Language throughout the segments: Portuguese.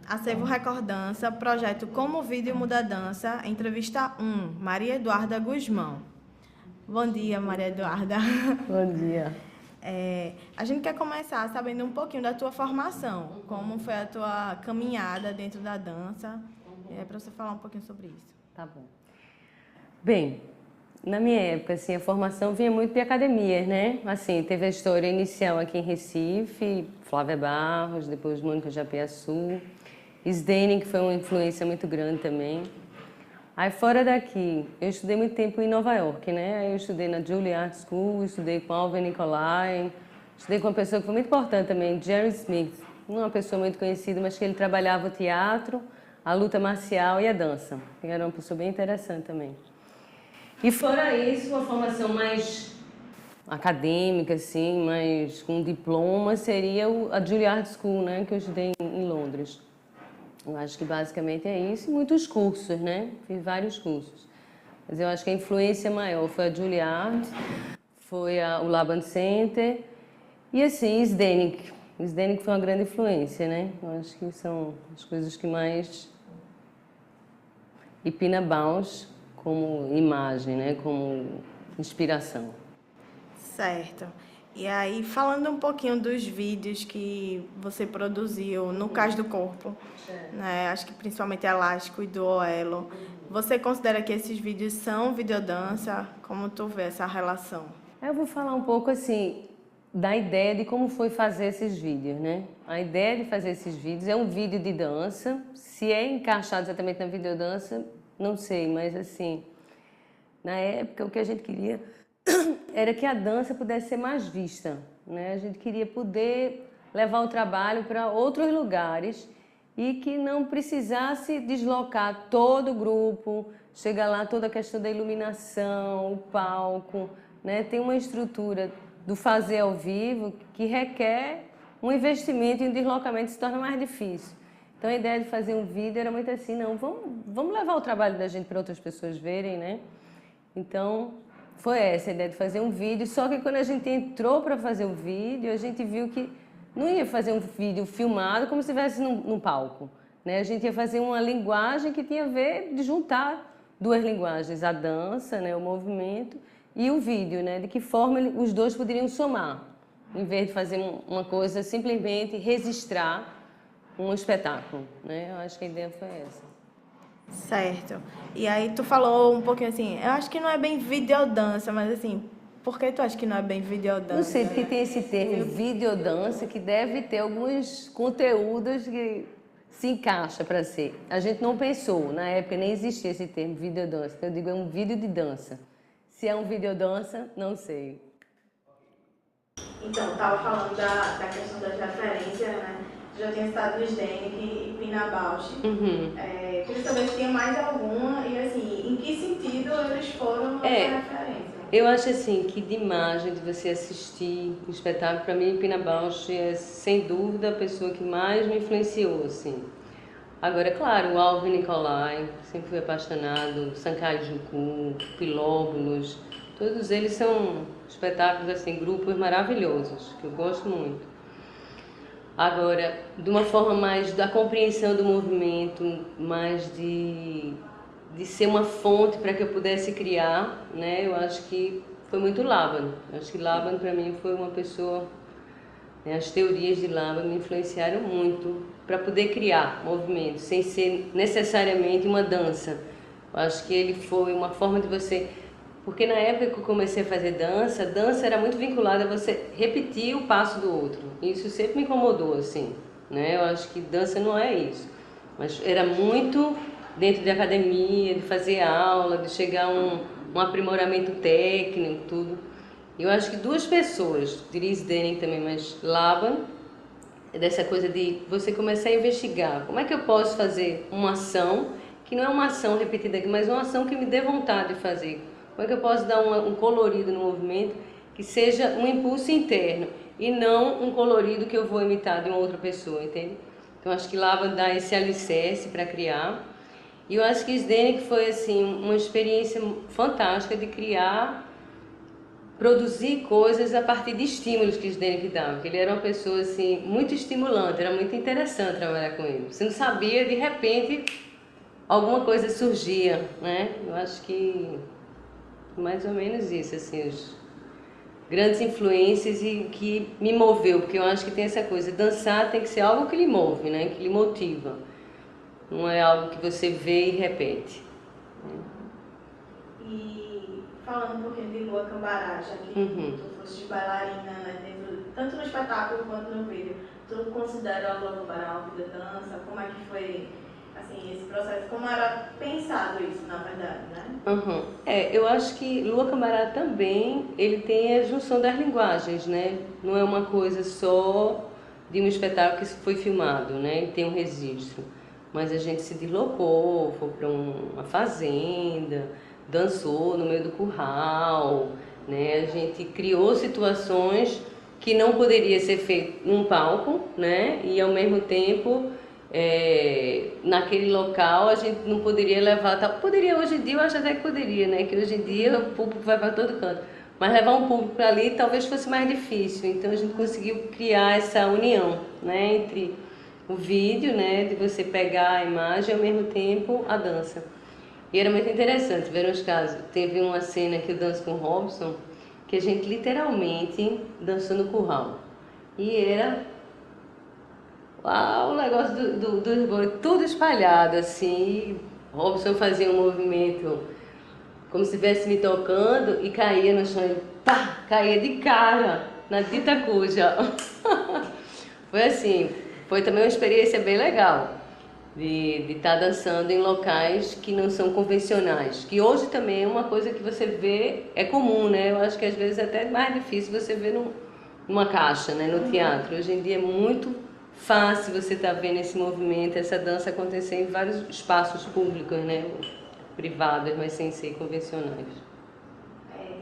Acervo Recordança, projeto Como o Vídeo Muda a Dança, entrevista 1, Maria Eduarda Guzmão. Bom dia, Maria Eduarda. Bom dia. A gente quer começar sabendo um pouquinho da tua formação, como foi a tua caminhada dentro da dança, para você falar um pouquinho sobre isso. Tá bom. Bem, na minha época, assim, a formação vinha muito de academias, né? Assim, teve a história inicial aqui em Recife, Flávia Barros, depois Mônica Japiaçu, Sdene, que foi uma influência muito grande também. Aí fora daqui, eu estudei muito tempo em Nova York, né? Aí eu estudei na Juilliard School, estudei com Alvin Nicolai, estudei com uma pessoa que foi muito importante também, Jerry Smith. Não é uma pessoa muito conhecida, mas que ele trabalhava o teatro, a luta marcial e a dança. E era uma pessoa bem interessante também. E fora isso, uma formação mais acadêmica, assim, mais com diploma, seria a Juilliard School, né? Que eu estudei em Londres. Eu acho que basicamente é isso e muitos cursos, né? Fiz vários cursos. Mas eu acho que a influência maior foi a Juilliard, foi o Laban Center e assim, Zdenek. Zdenek foi uma grande influência, né? Eu acho que são as coisas que mais... E Pina Bausch como imagem, né? Como inspiração. Certo. E aí, falando um pouquinho dos vídeos que você produziu no Cais do Corpo, né? Acho que principalmente Elástico e Duelo. Você considera que esses vídeos são videodança? Como tu vê essa relação? Eu vou falar um pouco assim da ideia de como foi fazer esses vídeos, né? A ideia de fazer esses vídeos é um vídeo de dança. Se é encaixado exatamente na videodança, não sei, mas assim, na época o que a gente queria era que a dança pudesse ser mais vista, né? A gente queria poder levar o trabalho para outros lugares e que não precisasse deslocar todo o grupo, chegar lá toda a questão da iluminação, o palco, né? Tem uma estrutura do fazer ao vivo que requer um investimento e um deslocamento se torna mais difícil. Então a ideia de fazer um vídeo era muito assim, não, vamos levar o trabalho da gente para outras pessoas verem, né? Então foi essa a ideia de fazer um vídeo, só que quando a gente entrou para fazer o vídeo, a gente viu que não ia fazer um vídeo filmado como se estivesse num palco, né? A gente ia fazer uma linguagem que tinha a ver de juntar duas linguagens, a dança, né, o movimento e o vídeo, né? De que forma os dois poderiam somar, em vez de fazer uma coisa, simplesmente registrar um espetáculo, né? Eu acho que a ideia foi essa. Certo. E aí tu falou um pouquinho assim, eu acho que não é bem videodança, mas assim, por que tu acha que não é bem videodança? Não sei, porque tem esse termo videodança que deve ter alguns conteúdos que se encaixa para ser. A gente não pensou, na época nem existia esse termo videodança, então eu digo é um vídeo de dança. Se é um videodança, não sei. Então, estava falando da questão das referências, né? Já tinha citado o Zdenek e Pina Bausch. Queria saber se tinha mais alguma e, assim, em que sentido eles foram essa referência? Eu acho, assim, que de imagem, de você assistir o espetáculo, para mim, Pina Bausch é, sem dúvida, a pessoa que mais me influenciou, assim. Agora, claro, o Alvin Nicolai, sempre fui apaixonado, Sankar Juku, Pilóbulos, todos eles são espetáculos, assim, grupos maravilhosos, que eu gosto muito. Agora, de uma forma mais da compreensão do movimento, mais de ser uma fonte para que eu pudesse criar, né? Eu acho que foi muito Laban. Eu acho que Laban para mim foi uma pessoa, né? As teorias de Laban me influenciaram muito para poder criar movimento, sem ser necessariamente uma dança. Eu acho que ele foi uma forma de você... Porque na época que eu comecei a fazer dança, dança era muito vinculada a você repetir o passo do outro. Isso sempre me incomodou, assim, né? Eu acho que dança não é isso. Mas era muito dentro de academia, de fazer aula, de chegar a um aprimoramento técnico, tudo. Eu acho que duas pessoas, diria Zdenek também, mas Laban, dessa coisa de você começar a investigar. Como é que eu posso fazer uma ação, que não é uma ação repetida aqui, mas uma ação que me dê vontade de fazer? Como é que eu posso dar um colorido no movimento que seja um impulso interno e não um colorido que eu vou imitar de uma outra pessoa, entende? Então acho que Laban dá esse alicerce para criar. E eu acho que Zdenek foi assim uma experiência fantástica de criar produzir coisas a partir de estímulos que Zdenek dava, que ele era uma pessoa assim, muito estimulante, era muito interessante trabalhar com ele. Você não sabia, de repente, alguma coisa surgia, né? Eu acho que mais ou menos isso, assim, os grandes influências e que me moveu, porque eu acho que tem essa coisa, dançar tem que ser algo que lhe move, né? Que lhe motiva. Não é algo que você vê e repete. E falando um pouquinho de Lua Cambará, já que tu foste bailarina, né, tanto no espetáculo quanto no vídeo, tu considera a Lua Cambará uma vida dança? Como é que foi assim, esse processo? Como era pensado isso, na verdade, né? Eu acho que Lua Cambará também, ele tem a junção das linguagens, né? Não é uma coisa só de um espetáculo que foi filmado, né? E tem um registro. Mas a gente se deslocou, foi para uma fazenda, dançou no meio do curral, né? A gente criou situações que não poderia ser feito num palco, né? E ao mesmo tempo, naquele local a gente não poderia levar, poderia hoje em dia, eu acho até que poderia, né? Que hoje em dia o público vai para todo canto. Mas levar um público para ali talvez fosse mais difícil. Então a gente conseguiu criar essa união, né? Entre o vídeo, né? De você pegar a imagem e ao mesmo tempo a dança. E era muito interessante ver os casos. Teve uma cena que eu danço com o Robson, que a gente literalmente dançou no curral. E era o negócio dos bois, tudo espalhado assim. Robson fazia um movimento como se estivesse me tocando e caía no chão, e pá, caía de cara na dita cuja. Foi assim, foi também uma experiência bem legal de estar dançando em locais que não são convencionais, que hoje também é uma coisa que você vê, é comum, né? Eu acho que às vezes é até mais difícil você ver numa caixa, né? No teatro. Hoje em dia é muito fácil você estar vendo esse movimento, essa dança acontecer em vários espaços públicos, né? Privados, mas sem ser convencionais.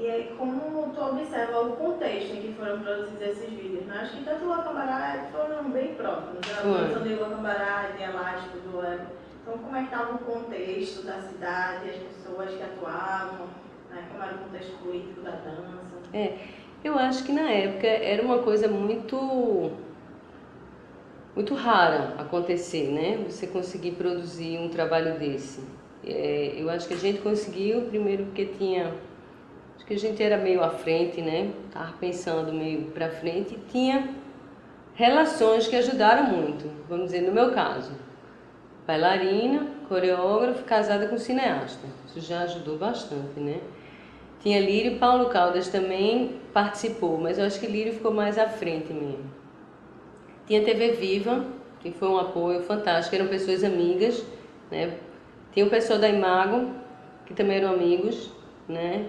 E aí, como tu observa o contexto em que foram produzidos esses vídeos, né? Acho que tanto o Lua Cambará foram bem próximos, né? A produção de Lua Cambará, de Elástico, do Ego. Então, como é que estava o contexto da cidade, as pessoas que atuavam, né? Como era o contexto político da dança? Eu acho que na época era uma coisa muito rara acontecer, né? Você conseguir produzir um trabalho desse. Eu acho que a gente conseguiu, primeiro porque acho que a gente era meio à frente, né? Tava pensando meio pra frente e tinha relações que ajudaram muito. Vamos dizer, no meu caso, bailarina, coreógrafo, casada com cineasta. Isso já ajudou bastante, né? Tinha Lírio e Paulo Caldas também participou, mas eu acho que Lírio ficou mais à frente mesmo. Tinha TV Viva, que foi um apoio fantástico, eram pessoas amigas, né? Tinha o pessoal da Imago, que também eram amigos, né?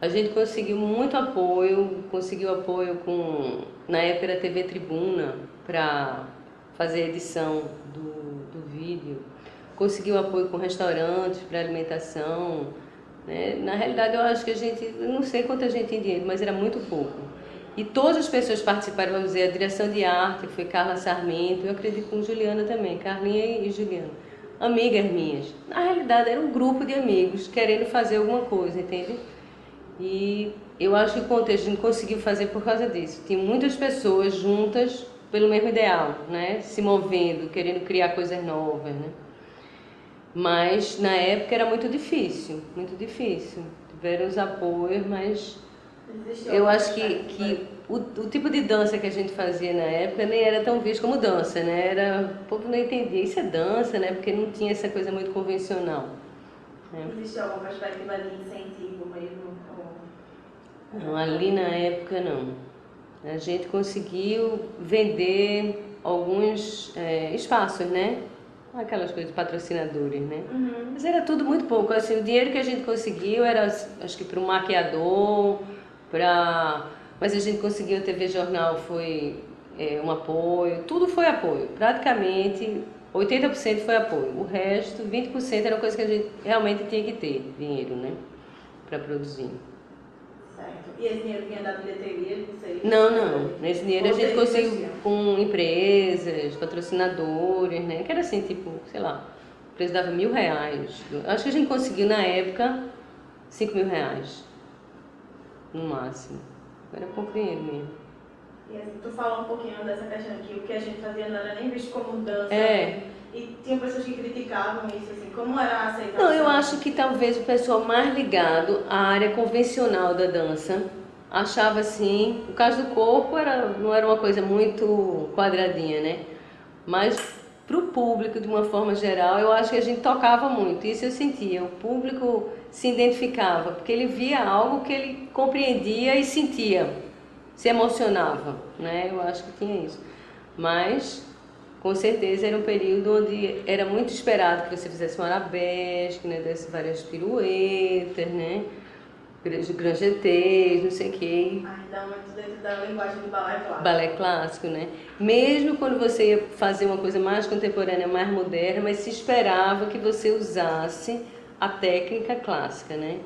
A gente conseguiu muito apoio, na época era TV Tribuna, para fazer a edição do vídeo. Conseguiu apoio com restaurantes para alimentação, né? Na realidade eu acho que eu não sei quanta gente tem dinheiro, mas era muito pouco. E todas as pessoas participaram, vamos dizer, a direção de arte foi Carla Sarmento, eu acredito com Juliana também, Carlinha e Juliana. Amigas minhas. Na realidade era um grupo de amigos querendo fazer alguma coisa, entende? E eu acho que o contexto a gente conseguiu fazer por causa disso. Tinha muitas pessoas juntas pelo mesmo ideal, né? Se movendo, querendo criar coisas novas, né? Mas na época era muito difícil, muito difícil. Tiveram os apoios, mas eu acho que o tipo de dança que a gente fazia na época nem era tão visto como dança, né? O povo não entendia, isso é dança, né? Porque não tinha essa coisa muito convencional. Né? Existe alguma perspectiva de incentivo mesmo? Não, ali na época não. A gente conseguiu vender alguns espaços, né? Aquelas coisas de patrocinadores, né? Mas era tudo muito pouco. Assim, o dinheiro que a gente conseguiu era, acho que para um maquiador, mas a gente conseguiu, a TV Jornal foi um apoio, tudo foi apoio. Praticamente 80% foi apoio. O resto, 20% era coisa que a gente realmente tinha que ter dinheiro, né? Para produzir. Certo. E esse dinheiro vinha da bilheteria de vocês? Não. Esse dinheiro a gente conseguiu com empresas, patrocinadores, né? Que era assim, tipo, sei lá, a empresa dava R$1.000. Acho que a gente conseguiu na época R$5.000, no máximo. Era pouco dinheiro mesmo. E assim, tu falou um pouquinho dessa questão que o que a gente fazia não era nem visto como dança. É. E tinha pessoas que criticavam isso, assim, como era a aceitação? Não, eu acho que talvez o pessoal mais ligado à área convencional da dança achava assim, o caso do corpo não era uma coisa muito quadradinha, né? Mas para o público, de uma forma geral, eu acho que a gente tocava muito, isso eu sentia. O público se identificava, porque ele via algo que ele compreendia e sentia, se emocionava, né? Eu acho que tinha isso. Mas, com certeza, era um período onde era muito esperado que você fizesse um arabesque, né? Desse várias piruetas, né? Granjetês, não sei o quê. Ainda muito dentro da linguagem do balé clássico. Balé clássico, né? Mesmo quando você ia fazer uma coisa mais contemporânea, mais moderna, mas se esperava que você usasse a técnica clássica, né?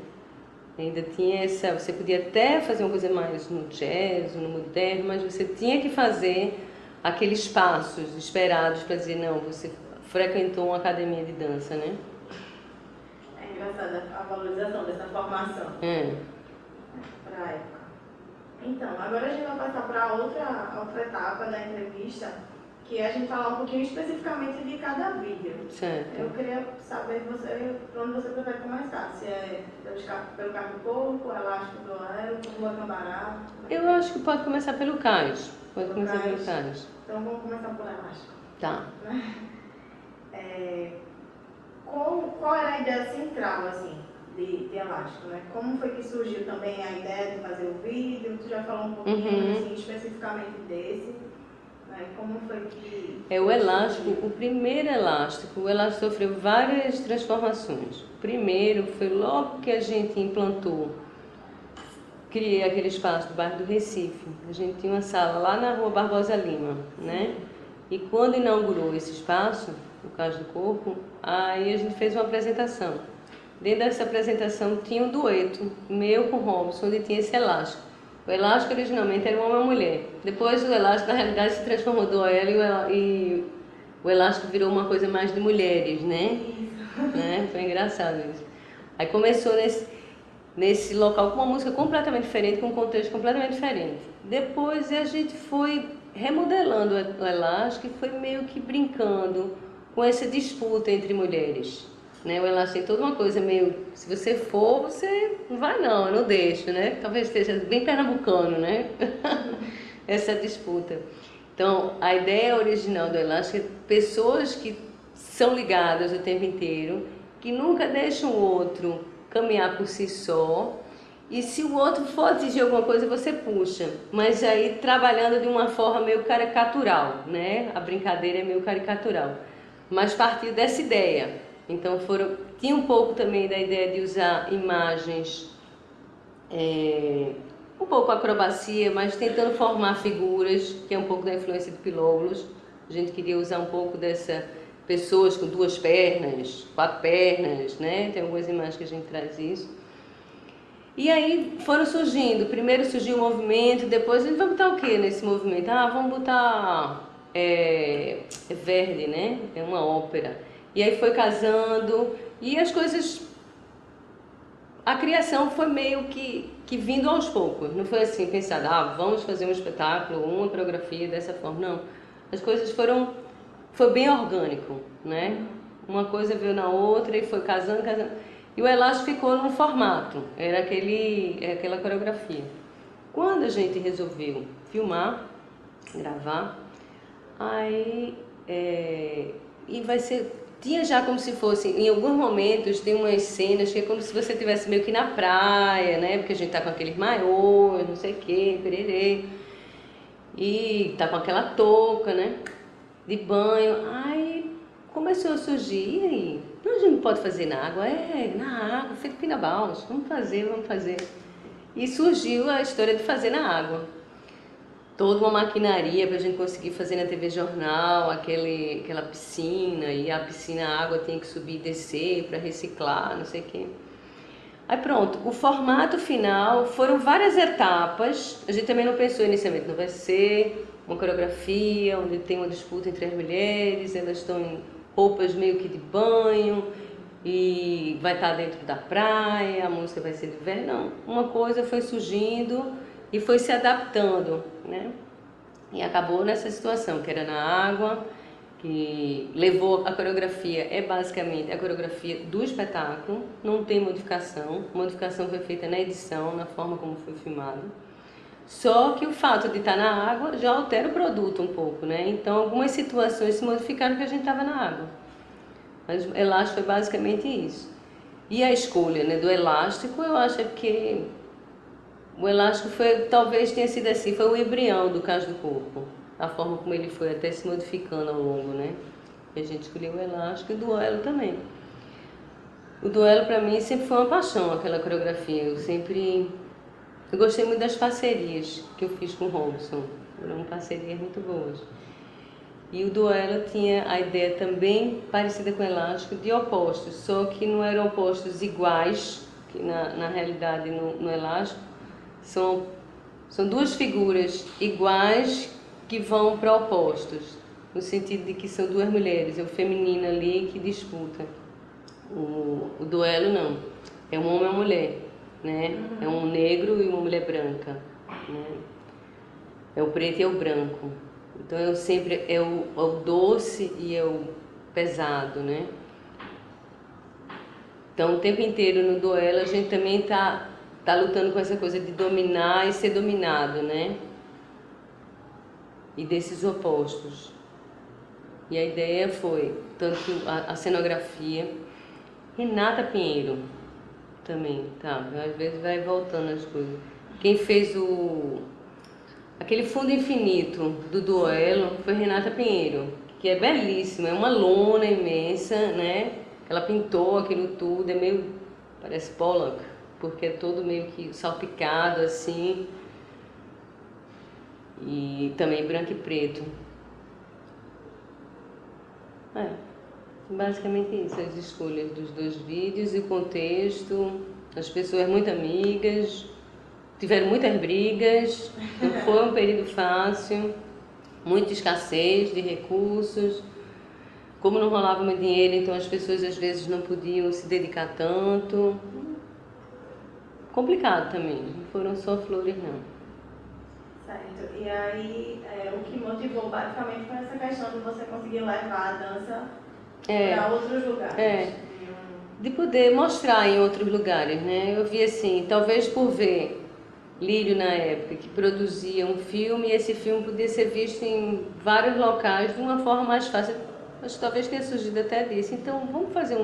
Ainda tinha essa, você podia até fazer uma coisa mais no jazz, no moderno, mas você tinha que fazer aqueles passos esperados para dizer, não, você frequentou uma academia de dança, né? É engraçada a valorização dessa formação. Para a época. Então, agora a gente vai passar para outra etapa da entrevista, que é a gente falar um pouquinho especificamente de cada vídeo. Certo. Eu queria saber por onde você prefere começar, se é pelo carro do corpo, elástico do aero, rua Cambará. Eu acho que pode começar pelo cais. Pode começar pelo cais. Então vamos começar por elástico. Tá. Qual era a ideia central, assim, de elástico, né? Como foi que surgiu também a ideia de fazer o vídeo? Tu já falou um pouquinho, assim, especificamente desse, né? Como foi que... O elástico, o primeiro elástico, o elástico sofreu várias transformações. O primeiro foi logo que a gente implantou, criei aquele espaço do bairro do Recife. A gente tinha uma sala lá na rua Barbosa Lima, né? E quando inaugurou esse espaço, no caso do corpo, aí a gente fez uma apresentação. Dentro dessa apresentação tinha um dueto meu com o Robson, onde tinha esse elástico. O elástico originalmente era uma mulher. Depois o elástico, na realidade, se transformou do ela e o elástico virou uma coisa mais de mulheres, né? Foi engraçado isso. Aí começou nesse local com uma música completamente diferente, com um contexto completamente diferente. Depois a gente foi remodelando o elástico e foi meio que brincando com essa disputa entre mulheres. Né? O elástico tem toda uma coisa meio, se você for, você não vai não, eu não deixo, né? Talvez esteja bem pernambucano, né? Essa disputa. Então, a ideia original do elástico é pessoas que são ligadas o tempo inteiro, que nunca deixam o outro caminhar por si só, e se o outro for atingir alguma coisa, você puxa, mas aí trabalhando de uma forma meio caricatural, né? A brincadeira é meio caricatural, mas partiu dessa ideia. Então tinha um pouco também da ideia de usar imagens, um pouco acrobacia, mas tentando formar figuras, que é um pouco da influência de Pilóbulos. A gente queria usar um pouco dessa pessoas com 2 pernas, 4 pernas, né? Tem algumas imagens que a gente traz isso. E aí foram surgindo, primeiro surgiu o movimento, depois a gente vai botar o que nesse movimento? Vamos botar Verdi, né? É uma ópera. E aí foi casando e as coisas... A criação foi meio que vindo aos poucos, não foi assim, pensado, vamos fazer um espetáculo, uma coreografia dessa forma, não. As coisas foi bem orgânico, né? Uma coisa veio na outra e foi casando. E o elástico ficou num formato, era aquela coreografia. Quando a gente resolveu filmar, gravar, aí e vai ser... Tinha já como se fosse, em alguns momentos, tem umas cenas que é como se você estivesse meio que na praia, né? Porque a gente tá com aqueles maiôs, não sei o que, pererê. E tá com aquela touca, né? De banho. Aí começou a surgir, e aí? A gente não pode fazer na água? Na água, feito Pinabaus, vamos fazer. E surgiu a história de fazer na água. Toda uma maquinaria para a gente conseguir fazer na TV Jornal, aquela piscina, e a piscina, a água tinha que subir e descer para reciclar, não sei o quê. Aí pronto, o formato final foram várias etapas, a gente também não pensou inicialmente, não vai ser uma coreografia onde tem uma disputa entre as mulheres, elas estão em roupas meio que de banho, e vai estar dentro da praia, a música vai ser de verão. Não, uma coisa foi surgindo e foi se adaptando, né? E acabou nessa situação, que era na água, que levou a coreografia, é basicamente a coreografia do espetáculo, não tem modificação, a modificação foi feita na edição, na forma como foi filmado. Só que o fato de estar na água já altera o produto um pouco, né? Então algumas situações se modificaram porque a gente estava na água. Mas o elástico foi basicamente isso. E a escolha, né, do elástico, eu acho que o elástico foi, talvez tenha sido assim, foi o embrião do Cais do Corpo. A forma como ele foi até se modificando ao longo, né? A gente escolheu o elástico e o duelo também. O duelo para mim sempre foi uma paixão, aquela coreografia. Eu gostei muito das parcerias que eu fiz com o Robson. Foram parcerias muito boas. E o duelo tinha a ideia também parecida com o elástico, de opostos, só que não eram opostos iguais, que na realidade no elástico são duas figuras iguais que vão para opostos, no sentido de que são duas mulheres, é o feminino ali que disputa. O duelo não, é um homem e uma mulher, né? É um negro e uma mulher branca, né? É o preto e é o branco. Então é o doce e é o pesado, né? Então o tempo inteiro no duelo a gente também tá lutando com essa coisa de dominar e ser dominado, né? E desses opostos. E a ideia foi, tanto a cenografia, Renata Pinheiro também, tá? Às vezes vai voltando as coisas. Quem fez aquele fundo infinito do duelo foi Renata Pinheiro, que é belíssima, é uma lona imensa, né? Ela pintou aquilo tudo, é meio, parece Pollock, porque é todo meio que salpicado assim, e também branco e preto. É, basicamente isso, as escolhas dos dois vídeos e o contexto, as pessoas muito amigas, tiveram muitas brigas, não foi um período fácil, muita escassez de recursos. Como não rolava muito dinheiro, então as pessoas às vezes não podiam se dedicar tanto. Complicado também, não foram só flores não. Certo. E aí, o que motivou basicamente foi essa questão de você conseguir levar a dança para outros lugares. De poder mostrar em outros lugares, né? Eu vi assim, talvez por ver Lírio na época, que produzia um filme, e esse filme podia ser visto em vários locais de uma forma mais fácil. Acho que talvez tenha surgido até disso. Então, vamos fazer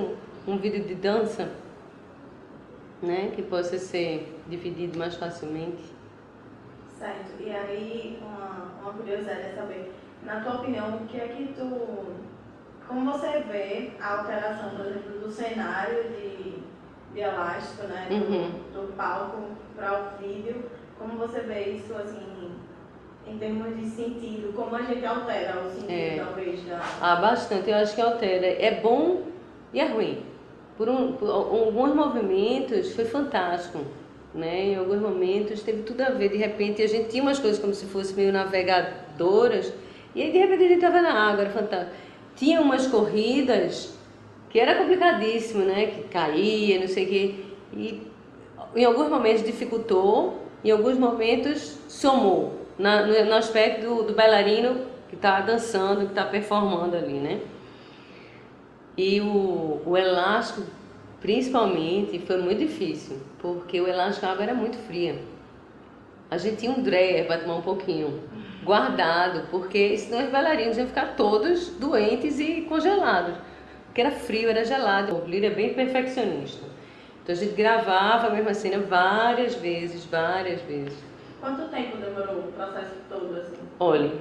um vídeo de dança, né? Que possa ser dividido mais facilmente. Certo. E aí, uma curiosidade é saber, na tua opinião, o que é que como você vê a alteração, por exemplo, do cenário de elástico, né? Do palco para o vídeo, como você vê isso, assim, em termos de sentido, como a gente altera o sentido, talvez, da... Bastante, eu acho que altera. É bom e é ruim. Por alguns movimentos foi fantástico, né? Em alguns momentos teve tudo a ver, de repente a gente tinha umas coisas como se fossem meio navegadoras, e aí de repente a gente estava na água, era fantástico. Tinha umas corridas que era complicadíssimo, né? Que caía, não sei o quê, e em alguns momentos dificultou, em alguns momentos somou, no aspecto do bailarino que está dançando, que está performando ali, né? E o elástico, principalmente, foi muito difícil, porque o elástico, a água era muito fria. A gente tinha um dreyer para tomar um pouquinho, guardado, porque senão os bailarinos iam ficar todos doentes e congelados, porque era frio, era gelado. O Lírio é bem perfeccionista. Então a gente gravava a mesma cena várias vezes. Quanto tempo demorou o processo todo, assim? Olha,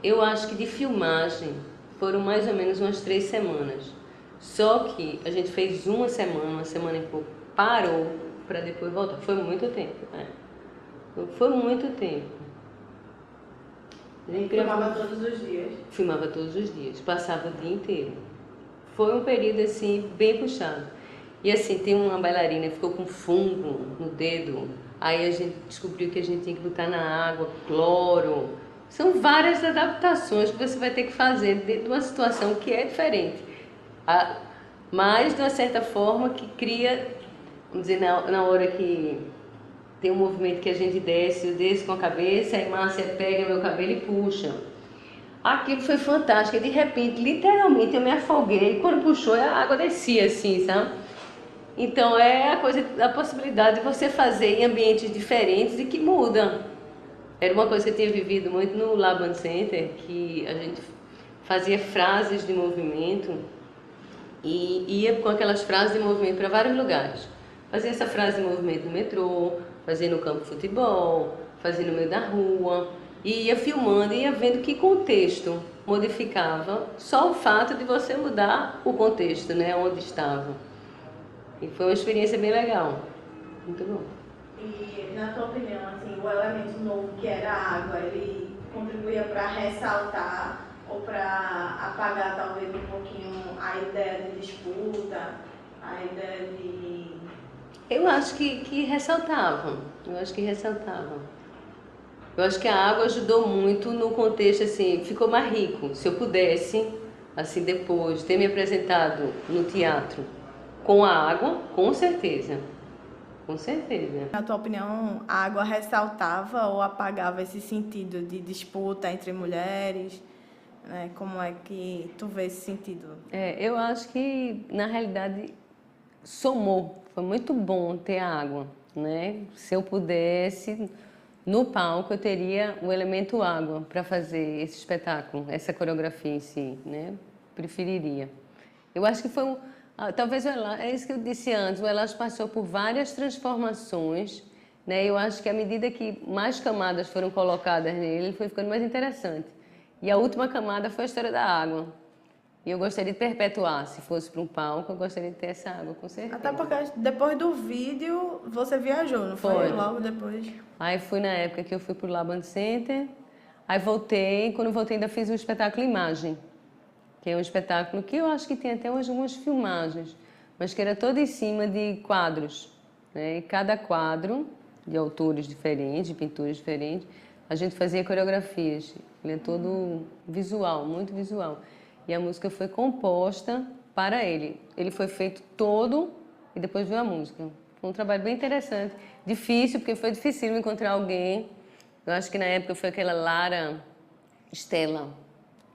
eu acho que de filmagem foram mais ou menos umas 3 semanas. Só que a gente fez uma semana e pouco, parou para depois voltar. Foi muito tempo, né? Foi muito tempo. Filmava todos os dias? Filmava todos os dias, passava o dia inteiro. Foi um período assim, bem puxado. E assim, tem uma bailarina que ficou com fungo no dedo, aí a gente descobriu que a gente tinha que botar na água cloro. São várias adaptações que você vai ter que fazer dentro de uma situação que é diferente. Mas, de uma certa forma, que cria, vamos dizer, na hora que tem um movimento que a gente desce, eu desço com a cabeça, aí Márcia pega meu cabelo e puxa. Aquilo foi fantástico, e de repente, literalmente, eu me afoguei, quando puxou, a água descia assim, sabe? Então é a possibilidade de você fazer em ambientes diferentes e que muda. Era uma coisa que eu tinha vivido muito no Laban Center, que a gente fazia frases de movimento e ia com aquelas frases de movimento para vários lugares. Fazia essa frase de movimento no metrô, fazia no campo de futebol, fazia no meio da rua, e ia filmando e ia vendo que contexto modificava só o fato de você mudar o contexto, né, onde estava. E foi uma experiência bem legal, muito bom. E, na tua opinião, assim, o elemento novo que era a água, ele contribuía para ressaltar ou para apagar talvez um pouquinho a ideia de disputa, a ideia de... Eu acho que ressaltavam, eu acho que ressaltavam. Eu acho que a água ajudou muito no contexto, assim, ficou mais rico. Se eu pudesse, assim, depois ter me apresentado no teatro com a água, com certeza. Com certeza. Na tua opinião, a água ressaltava ou apagava esse sentido de disputa entre mulheres? Né? Como é que tu vê esse sentido? Eu acho que, na realidade, somou. Foi muito bom ter a água, né? Se eu pudesse, no palco, eu teria o elemento água para fazer esse espetáculo, essa coreografia em si, né? Preferiria. Eu acho que foi talvez é isso que eu disse antes, o elástico passou por várias transformações, né? Eu acho que à medida que mais camadas foram colocadas nele, ele foi ficando mais interessante. E a última camada foi a história da água. E eu gostaria de perpetuar, se fosse para um palco, eu gostaria de ter essa água, com certeza. Até porque depois do vídeo você viajou, não foi? Logo depois. Aí fui na época que eu fui para o Laban Center, aí voltei, quando voltei ainda fiz um espetáculo Imagem, que é um espetáculo que eu acho que tem até algumas filmagens, mas que era todo em cima de quadros, né? E cada quadro, de autores diferentes, de pintores diferentes, a gente fazia coreografias. Ele é todo visual, muito visual. E a música foi composta para ele. Ele foi feito todo e depois veio a música. Foi um trabalho bem interessante. Difícil, porque foi difícil encontrar alguém. Eu acho que na época foi aquela Lara Stella,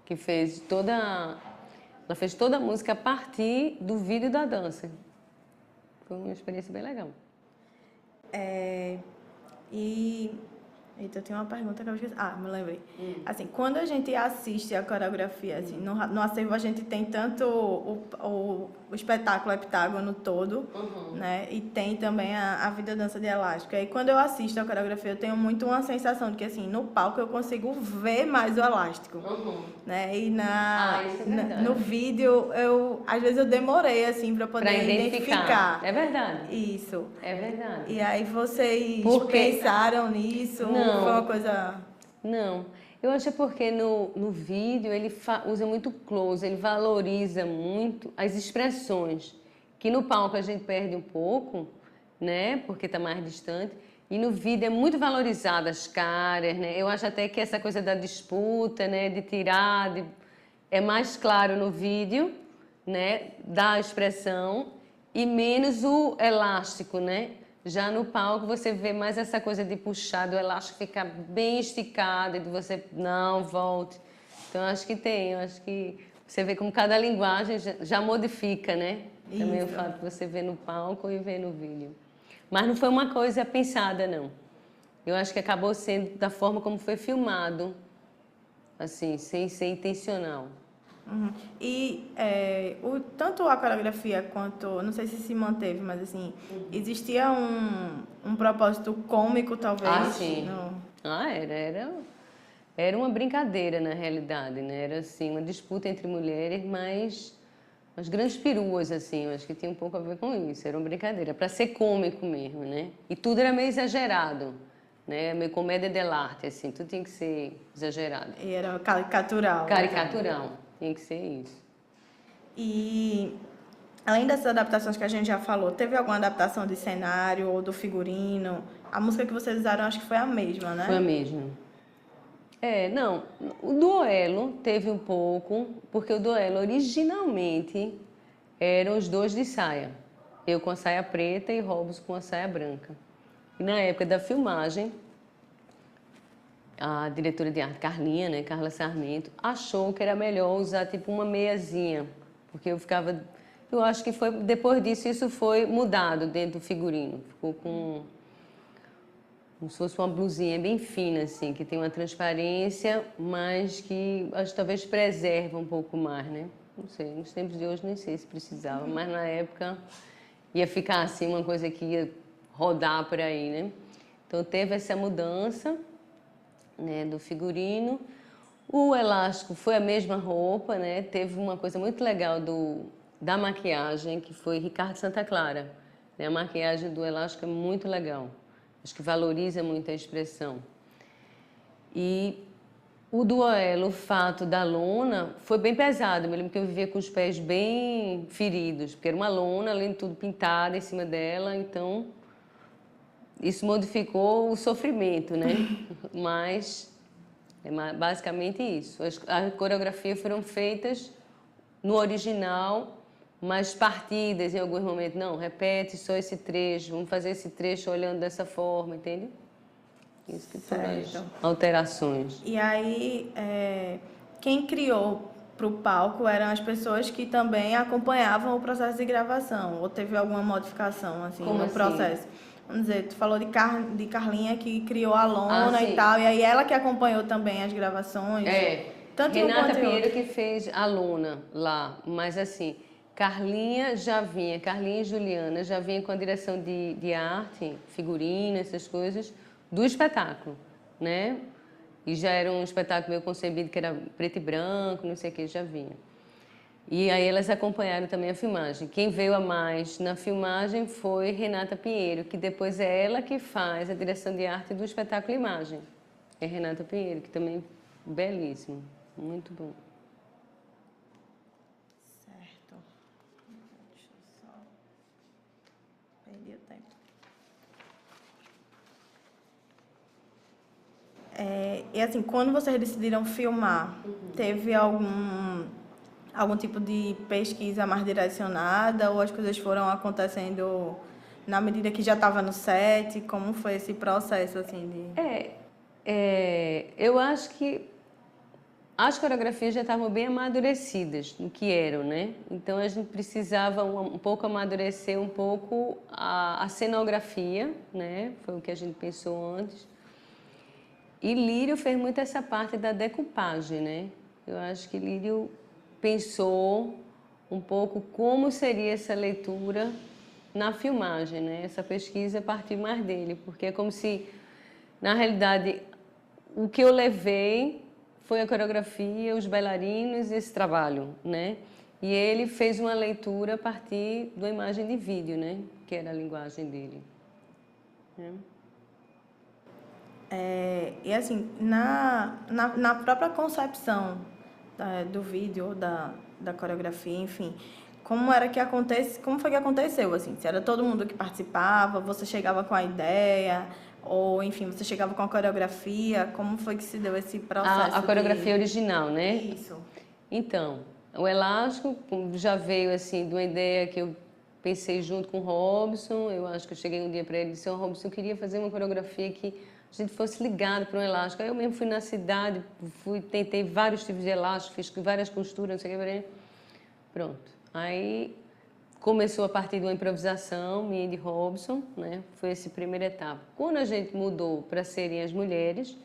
que fez ela fez toda a música a partir do vídeo da dança. Foi uma experiência bem legal. Eita, eu tenho uma pergunta que eu esqueci. Me lembrei. Assim, quando a gente assiste a coreografia, assim, no acervo a gente tem tanto o espetáculo heptágono todo, né? E tem também a vida dança de elástico. Aí quando eu assisto a coreografia, eu tenho muito uma sensação de que, assim, no palco eu consigo ver mais o elástico, né? E no vídeo, às vezes eu demorei, assim, para poder identificar. É verdade. Isso. É verdade. E aí vocês pensaram nisso? Não. Foi uma coisa... Não. Eu acho porque no vídeo ele usa muito close, ele valoriza muito as expressões, que no palco a gente perde um pouco, né? Porque está mais distante. E no vídeo é muito valorizado as caras, né? Eu acho até que essa coisa da disputa, né? De tirar, é mais claro no vídeo, né? Da expressão e menos o elástico, né? Já no palco você vê mais essa coisa de puxar, do elástico ficar bem esticado e de você, não, volte. Então, acho que você vê como cada linguagem já modifica, né? Isso. Também o fato de você ver no palco e ver no vídeo. Mas não foi uma coisa pensada, não. Eu acho que acabou sendo da forma como foi filmado, assim, sem ser intencional. E tanto a coreografia quanto, não sei se manteve, mas assim, existia um propósito cômico, talvez? Sim. Era uma brincadeira, na realidade, né? Era, assim, uma disputa entre mulheres, mas umas grandes peruas, assim, eu acho que tinha um pouco a ver com isso. Era uma brincadeira, para ser cômico mesmo, né? E tudo era meio exagerado, né? Meio comédia dell'arte, assim, tudo tinha que ser exagerado. E era caricatural. Caricatural. Tem que ser isso. E, além dessas adaptações que a gente já falou, teve alguma adaptação de cenário ou do figurino? A música que vocês usaram, acho que foi a mesma, né? Foi a mesma. Não. O duelo teve um pouco, porque o duelo originalmente eram os dois de saia. Eu com a saia preta e Robson com a saia branca. E na época da filmagem, a diretora de arte, Carlinha, né, Carla Sarmento, achou que era melhor usar tipo uma meiazinha, porque eu acho que foi, depois disso, isso foi mudado dentro do figurino. Ficou como se fosse uma blusinha bem fina, assim, que tem uma transparência, mas que acho que talvez preserva um pouco mais, né? Não sei, nos tempos de hoje nem sei se precisava, mas na época ia ficar assim uma coisa que ia rodar por aí, né? Então teve essa mudança, né, do figurino. O elástico foi a mesma roupa, né? Teve uma coisa muito legal da maquiagem, que foi Ricardo Santa Clara, né? A maquiagem do elástico é muito legal. Acho que valoriza muito a expressão. E o duelo, o fato da lona, foi bem pesado. Eu me lembro que eu vivia com os pés bem feridos, porque era uma lona, além de tudo, pintada em cima dela, então isso modificou o sofrimento, né? Mas é basicamente isso. As coreografias foram feitas no original, mas partidas em alguns momentos. Não, repete só esse trecho, vamos fazer esse trecho olhando dessa forma, entende? Isso que foram as alterações. E aí, quem criou para o palco eram as pessoas que também acompanhavam o processo de gravação, ou teve alguma modificação assim, Como no assim? processo? Vamos dizer, tu falou de Carlinha que criou a lona sim. e tal, e aí ela que acompanhou também as gravações. Tanto Renata Pinheiro que fez a lona lá, mas assim, Carlinha e Juliana já vinha com a direção de arte, figurino, essas coisas, do espetáculo, né? E já era um espetáculo meio concebido que era preto e branco, não sei o que, já vinha. E aí elas acompanharam também a filmagem. Quem veio a mais na filmagem foi Renata Pinheiro, que depois é ela que faz a direção de arte do espetáculo Imagem. É Renata Pinheiro, que também é belíssimo, muito bom. Certo. Deixa eu só... Perdi o tempo. E assim, quando vocês decidiram filmar, teve algum tipo de pesquisa mais direcionada ou as coisas foram acontecendo na medida que já estava no set? Como foi esse processo assim de... Eu acho que as coreografias já estavam bem amadurecidas no que eram, né? Então a gente precisava um pouco amadurecer um pouco a cenografia, né? Foi o que a gente pensou antes. E Lírio fez muito essa parte da decupagem, né? Eu acho que Lírio pensou um pouco como seria essa leitura na filmagem, né? Essa pesquisa partiu mais dele, porque é como se, na realidade, o que eu levei foi a coreografia, os bailarinos e esse trabalho, né? E ele fez uma leitura a partir da imagem de vídeo, né? Que era a linguagem dele. E assim, na própria concepção do vídeo, da coreografia, enfim, como foi que aconteceu, assim? Se era todo mundo que participava, você chegava com a ideia, ou enfim, você chegava com a coreografia, como foi que se deu esse processo? A coreografia original, né? Isso. Então, o elástico já veio assim de uma ideia que eu pensei junto com o Robson. Eu acho que eu cheguei um dia para ele e disse: "Ô, Robson, eu queria fazer uma coreografia que a gente fosse ligado para um elástico". Aí eu mesmo fui na cidade, tentei vários tipos de elástico, fiz várias costuras, não sei o que. Pronto. Aí começou a partir de uma improvisação minha e de Robson, né? Foi essa primeira etapa. Quando a gente mudou para serem as mulheres,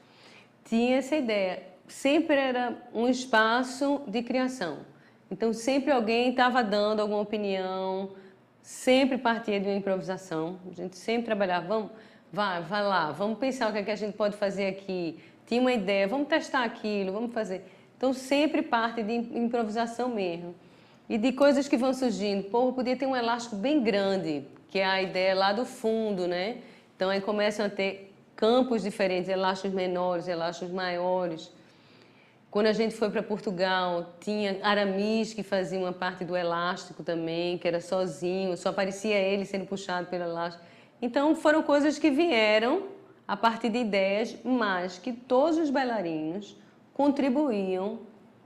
tinha essa ideia. Sempre era um espaço de criação. Então sempre alguém estava dando alguma opinião, sempre partia de uma improvisação. A gente sempre trabalhava, vai lá, vamos pensar o que é que a gente pode fazer aqui. Tinha uma ideia, vamos testar aquilo, vamos fazer. Então sempre parte de improvisação mesmo. E de coisas que vão surgindo. Pô, podia ter um elástico bem grande, que é a ideia lá do fundo, né? Então aí começam a ter campos diferentes, elásticos menores, elásticos maiores. Quando a gente foi para Portugal, tinha Aramis que fazia uma parte do elástico também, que era sozinho, só aparecia ele sendo puxado pelo elástico. Então foram coisas que vieram a partir de ideias, mas que todos os bailarinos contribuíam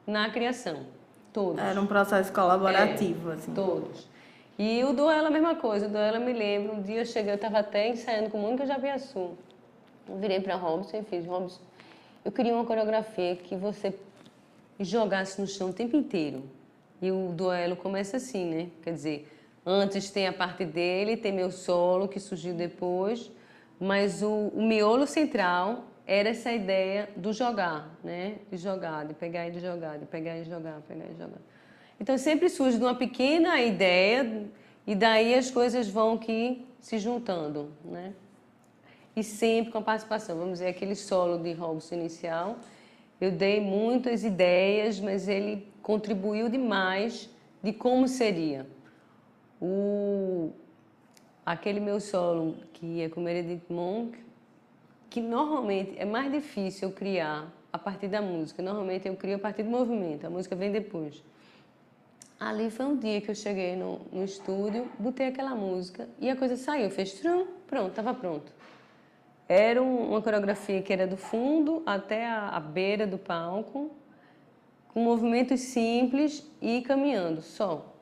na criação. Todos. Era um processo colaborativo, assim. Todos. E o duelo é a mesma coisa, o duelo eu me lembro, um dia eu cheguei, eu estava até ensaiando com o Mônica Javiaçu. Eu virei para Robson e fiz, Robson, eu queria uma coreografia que você jogasse no chão o tempo inteiro. E o duelo começa assim, né? Quer dizer, antes tem a parte dele, tem meu solo que surgiu depois, mas o miolo central era essa ideia do jogar, né? De jogar, de pegar e de jogar, de pegar e jogar, pegar e jogar. Então sempre surge de uma pequena ideia e daí as coisas vão que se juntando, né? E sempre com a participação, vamos dizer, aquele solo de Robson inicial, eu dei muitas ideias, mas ele contribuiu demais de como seria. Aquele meu solo que é com Meredith Monk, que normalmente é mais difícil eu criar a partir da música, normalmente eu crio a partir do movimento, a música vem depois. Ali foi um dia que eu cheguei no estúdio, botei aquela música e a coisa saiu, fez trum, pronto, estava pronto. Era uma coreografia que era do fundo até a beira do palco, com movimentos simples e caminhando, só.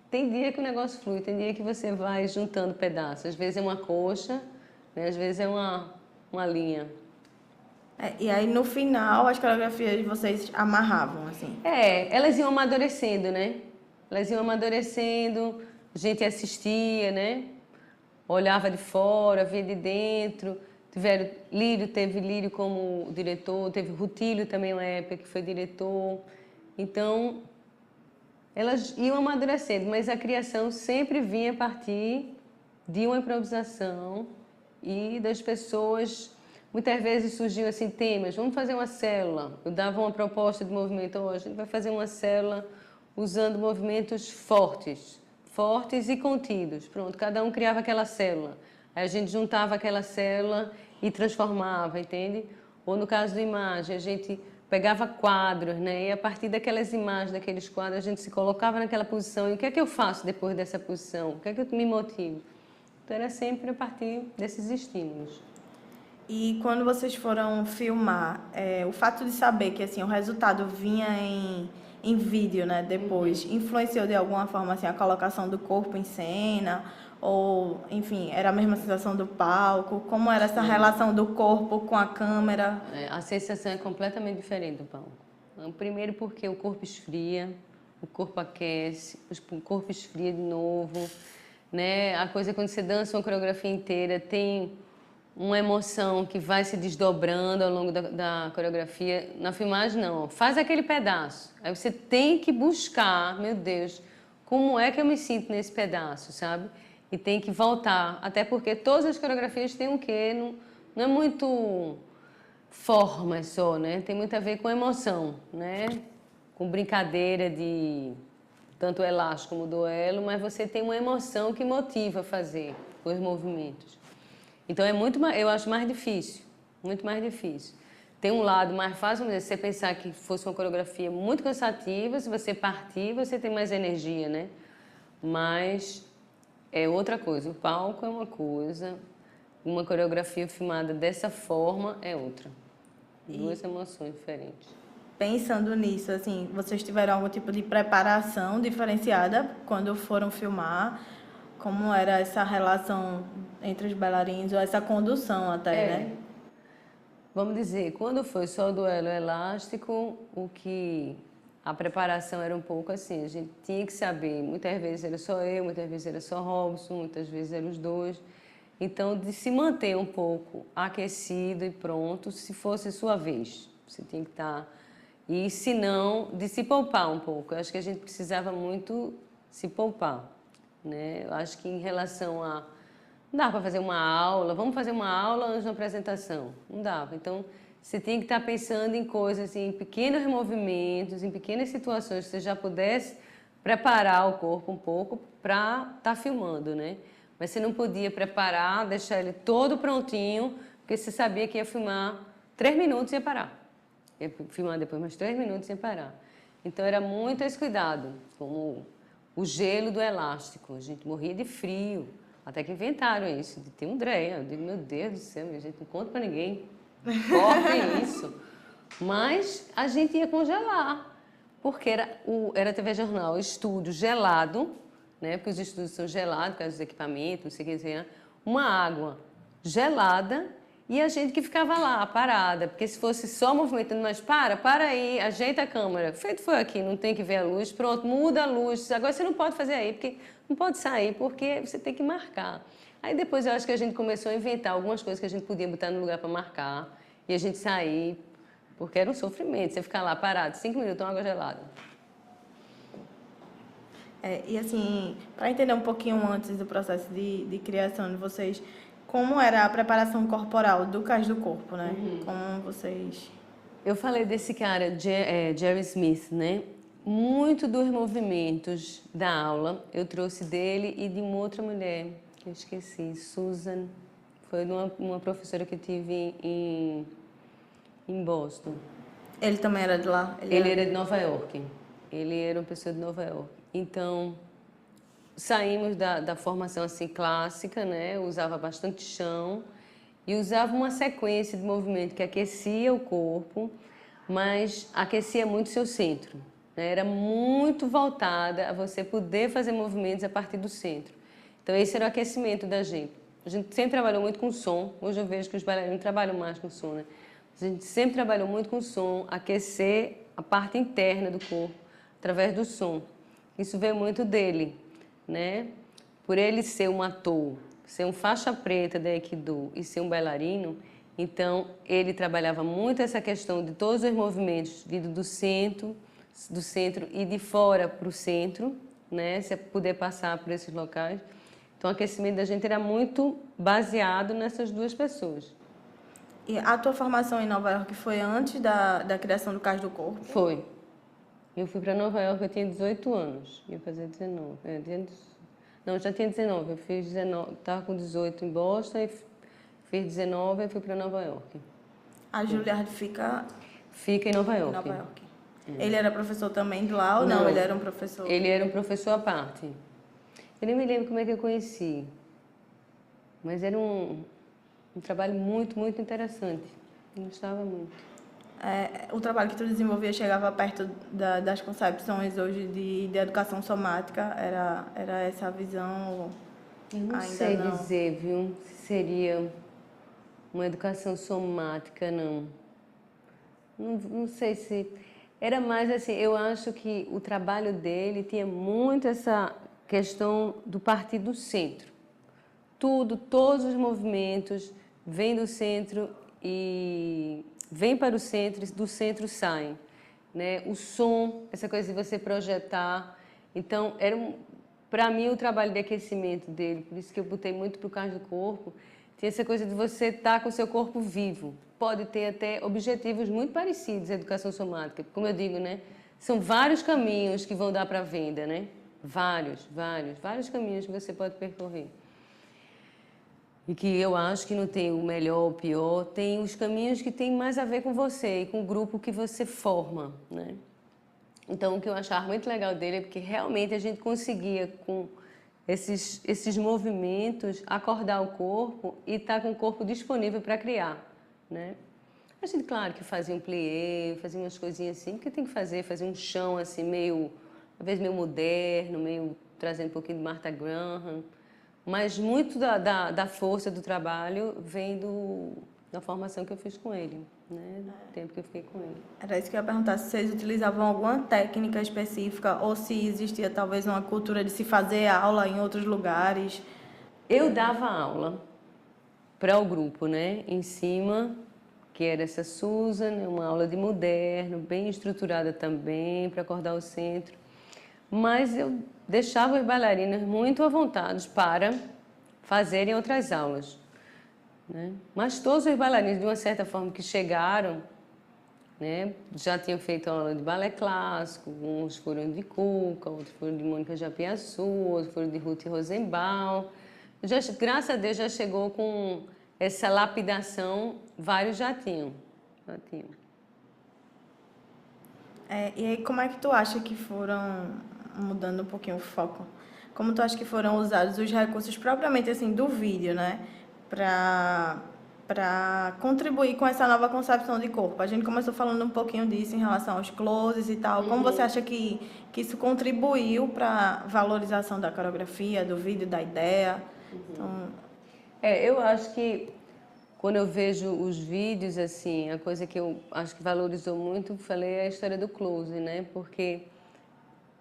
Tem dia que o negócio flui, tem dia que você vai juntando pedaços. Às vezes é uma coxa, né? Às vezes é uma linha. E aí, no final, as coreografias vocês amarravam, assim. Elas iam amadurecendo, né? Elas iam amadurecendo, a gente assistia, né? Olhava de fora, via de dentro. Teve Lírio como diretor, teve Rutílio também, uma época que foi diretor. Então, elas iam amadurecendo, mas a criação sempre vinha a partir de uma improvisação e das pessoas. Muitas vezes surgiam assim temas, vamos fazer uma célula. Eu dava uma proposta de movimento, a gente vai fazer uma célula usando movimentos fortes e contidos. Pronto, cada um criava aquela célula. Aí a gente juntava aquela célula e transformava, entende? Ou no caso da imagem, a gente pegava quadros, né? E a partir daquelas imagens, daqueles quadros, a gente se colocava naquela posição. E o que é que eu faço depois dessa posição? O que é que eu me motivo? Então era sempre a partir desses estímulos. E quando vocês foram filmar, o fato de saber que assim o resultado vinha em vídeo, né, depois, influenciou de alguma forma assim a colocação do corpo em cena? Ou, enfim, era a mesma sensação do palco? Como era essa relação do corpo com a câmera? A sensação é completamente diferente do palco. Primeiro porque o corpo esfria, o corpo aquece, o corpo esfria de novo, né? A coisa é quando você dança uma coreografia inteira, tem uma emoção que vai se desdobrando ao longo da coreografia. Na filmagem, não. Faz aquele pedaço. Aí você tem que buscar, meu Deus, como é que eu me sinto nesse pedaço, sabe? E tem que voltar. Até porque todas as coreografias têm um quê? Não é muito forma só, né? Tem muito a ver com emoção, né? Com brincadeira de tanto o elástico como o duelo, mas você tem uma emoção que motiva a fazer os movimentos. Então é eu acho mais difícil, muito mais difícil. Tem um lado mais fácil, vamos dizer, se você pensar que fosse uma coreografia muito cansativa, se você partir, você tem mais energia, né? Mas é outra coisa, o palco é uma coisa, uma coreografia filmada dessa forma é outra. Duas emoções diferentes. Pensando nisso, assim, vocês tiveram algum tipo de preparação diferenciada quando foram filmar? Como era essa relação entre os bailarinos, ou essa condução até, né? Vamos dizer, quando foi só o duelo elástico, a preparação era um pouco assim, a gente tinha que saber, muitas vezes era só eu, muitas vezes era só Robson, muitas vezes eram os dois. Então, de se manter um pouco aquecido e pronto, se fosse sua vez, você tinha que estar. E se não, de se poupar um pouco. Eu acho que a gente precisava muito se poupar, né? Eu acho que em relação a não dava para fazer uma aula, vamos fazer uma aula antes de uma apresentação. Não dava. Então, você tinha que estar pensando em coisas, em pequenos movimentos, em pequenas situações que você já pudesse preparar o corpo um pouco para estar filmando, né? Mas você não podia preparar, deixar ele todo prontinho, porque você sabia que ia filmar 3 minutos e ia parar. Ia filmar depois mais 3 minutos e ia parar. Então, era muito esse cuidado, como o gelo do elástico. A gente morria de frio. Até que inventaram isso, de ter um Dreia. Eu digo, meu Deus do céu, minha gente, não conta pra ninguém. Cortem isso. Mas a gente ia congelar. Porque era TV Jornal, estúdio gelado, né? Porque os estúdios são gelados, por causa dos equipamentos, não sei o que dizer, uma água gelada e a gente que ficava lá, parada. Porque se fosse só movimentando, mas para aí, ajeita a câmera. Feito foi aqui, não tem que ver a luz, pronto, muda a luz. Agora você não pode fazer aí, porque não pode sair, porque você tem que marcar. Aí depois eu acho que a gente começou a inventar algumas coisas que a gente podia botar no lugar para marcar e a gente sair, porque era um sofrimento, você ficar lá parado 5 minutos, uma água gelada. E assim, para entender um pouquinho antes do processo de criação de vocês, como era a preparação corporal do Cais do Corpo, né? Como vocês... Eu falei desse cara, Jerry Smith, né? Muito dos movimentos da aula eu trouxe dele e de uma outra mulher, que eu esqueci, Susan. Foi de uma professora que eu tive em Boston. Ele também era de lá? Ele era de Nova York. Ele era uma pessoa de Nova York. Então, saímos da formação assim clássica, né? Usava bastante chão e usava uma sequência de movimento que aquecia o corpo, mas aquecia muito seu centro, né? Era muito voltada a você poder fazer movimentos a partir do centro. Então, esse era o aquecimento da gente. A gente sempre trabalhou muito com som. Hoje eu vejo que os bailarinos trabalham mais com som, né? A gente sempre trabalhou muito com som, aquecer a parte interna do corpo através do som. Isso veio muito dele, né? Por ele ser um ator, ser um faixa preta da Aikido e ser um bailarino, então ele trabalhava muito essa questão de todos os movimentos vindo do centro e de fora para o centro, né? Se poder passar por esses locais. Então o aquecimento da gente era muito baseado nessas duas pessoas. E a tua formação em Nova York foi antes da criação do Cais do Corpo? Foi. Eu fui para Nova York, eu tinha 18 anos, ia fazer 19. Não, já tinha 19, eu fiz 19, estava com 18 em Boston, e fiz 19 e fui para Nova York. A Juilliard fica em Nova York. Em Nova York. Ele era professor também de lá ou não? Ele era um professor? Ele era um professor à parte. Eu nem me lembro como é que eu conheci, mas era um trabalho muito, muito interessante. Eu gostava muito. O trabalho que tu desenvolvia chegava perto das concepções hoje de educação somática? Era essa a visão? Eu não sei dizer, viu, se seria uma educação somática, não. Não sei se... Era mais assim, eu acho que o trabalho dele tinha muito essa questão do partir do centro. Todos os movimentos vêm do centro e vêm para o centro e do centro saem, né? O som, essa coisa de você projetar. Então, para mim, o trabalho de aquecimento dele, por isso que eu botei muito para o Cais do Corpo, tinha essa coisa de você estar com o seu corpo vivo. Pode ter até objetivos muito parecidos, a educação somática. Como eu digo, né? São vários caminhos que vão dar para a venda, né? Vários caminhos que você pode percorrer. E que eu acho que não tem o melhor ou o pior, tem os caminhos que têm mais a ver com você e com o grupo que você forma, né? Então, o que eu achava muito legal dele é porque realmente a gente conseguia, com esses movimentos, acordar o corpo e estar com o corpo disponível para criar, né? A gente, claro, que fazia um plié, fazia umas coisinhas assim, porque tem que fazer um chão assim, meio, às vezes meio moderno, meio trazendo um pouquinho de Martha Graham. Mas muito da força do trabalho vem da formação que eu fiz com ele, né? Do tempo que eu fiquei com ele. Era isso que eu ia perguntar, se vocês utilizavam alguma técnica específica ou se existia talvez uma cultura de se fazer aula em outros lugares. Eu dava aula para o grupo, né? Em cima, que era essa Susan, uma aula de moderno, bem estruturada também, para acordar o centro. Mas eu deixava os bailarinos muito à vontade para fazerem outras aulas, né? Mas todos os bailarinos, de uma certa forma, que chegaram, né, já tinham feito aula de balé clássico, uns foram de Cuca, outros foram de Mônica Japiaçu, outros foram de Ruth Rosenbaum. Graças a Deus já chegou com essa lapidação, vários já tinham. E aí, como é que tu acha que foram, mudando um pouquinho o foco, como tu acha que foram usados os recursos propriamente assim do vídeo, né? Para para contribuir com essa nova concepção de corpo? A gente começou falando um pouquinho disso em relação aos closes e tal. Como você acha que isso contribuiu para a valorização da coreografia, do vídeo, da ideia? Então... Eu acho que quando eu vejo os vídeos, assim, a coisa que eu acho que valorizou muito, falei, é a história do close, né? Porque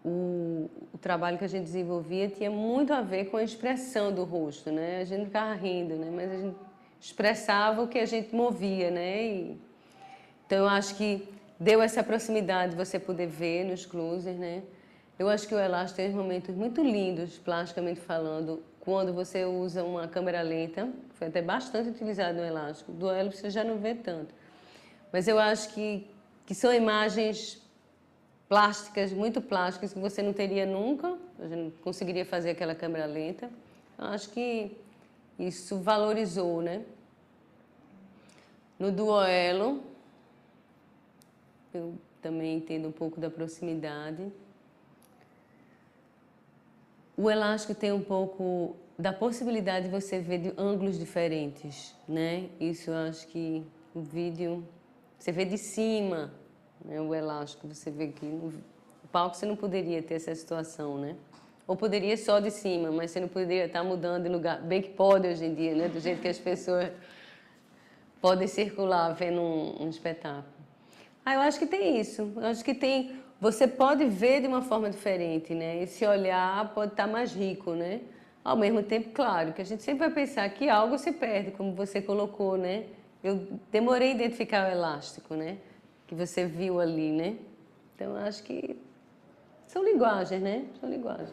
o trabalho que a gente desenvolvia tinha muito a ver com a expressão do rosto, né? A gente não ficava rindo, né? Mas a gente expressava o que a gente movia, né? Então eu acho que deu essa proximidade de você poder ver nos closers, né? Eu acho que o elástico tem momentos muito lindos, plasticamente falando, quando você usa uma câmera lenta, foi até bastante utilizado no elástico. Do duelo você já não vê tanto. Mas eu acho que são imagens plásticas, muito plásticas, que você não teria nunca, a gente não conseguiria fazer aquela câmera lenta. Eu acho que isso valorizou, né? No duelo, eu também entendo um pouco da proximidade. O elástico tem um pouco da possibilidade de você ver de ângulos diferentes, né? Isso eu acho que o vídeo, você vê de cima, né? O elástico, você vê que no palco você não poderia ter essa situação, né? Ou poderia só de cima, mas você não poderia estar mudando de lugar. Bem que pode hoje em dia, né? Do jeito que as pessoas podem circular vendo um espetáculo. Eu acho que tem isso. Eu acho que tem... Você pode ver de uma forma diferente, né? Esse olhar pode estar mais rico, né? Ao mesmo tempo, claro, que a gente sempre vai pensar que algo se perde, como você colocou, né? Eu demorei a identificar o elástico, né? Que você viu ali, né? Então, eu acho que são linguagens, né? São linguagens.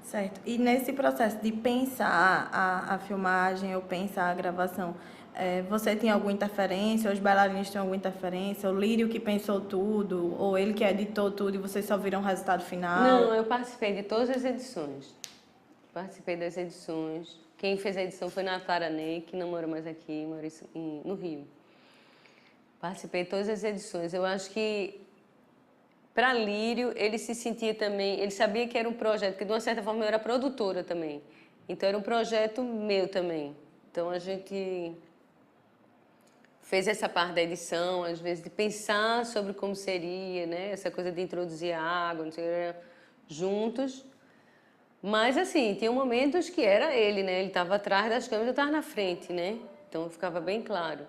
Certo. E nesse processo de pensar a filmagem ou pensar a gravação, você tem alguma interferência? Os bailarinos têm alguma interferência? O Lírio que pensou tudo? Ou ele que editou tudo e vocês só viram o resultado final? Não, eu participei de todas as edições. Participei das edições. Quem fez a edição foi Natara Ney, que não mora mais aqui, mora no Rio. Participei de todas as edições. Eu acho que, para Lírio, ele se sentia também... Ele sabia que era um projeto, que de uma certa forma eu era produtora também. Então era um projeto meu também. Então a gente fez essa parte da edição, às vezes de pensar sobre como seria, né? Essa coisa de introduzir a água, não sei, juntos. Mas assim, tinha momentos que era ele, né? Ele estava atrás das câmeras, eu estava na frente, né? Então ficava bem claro.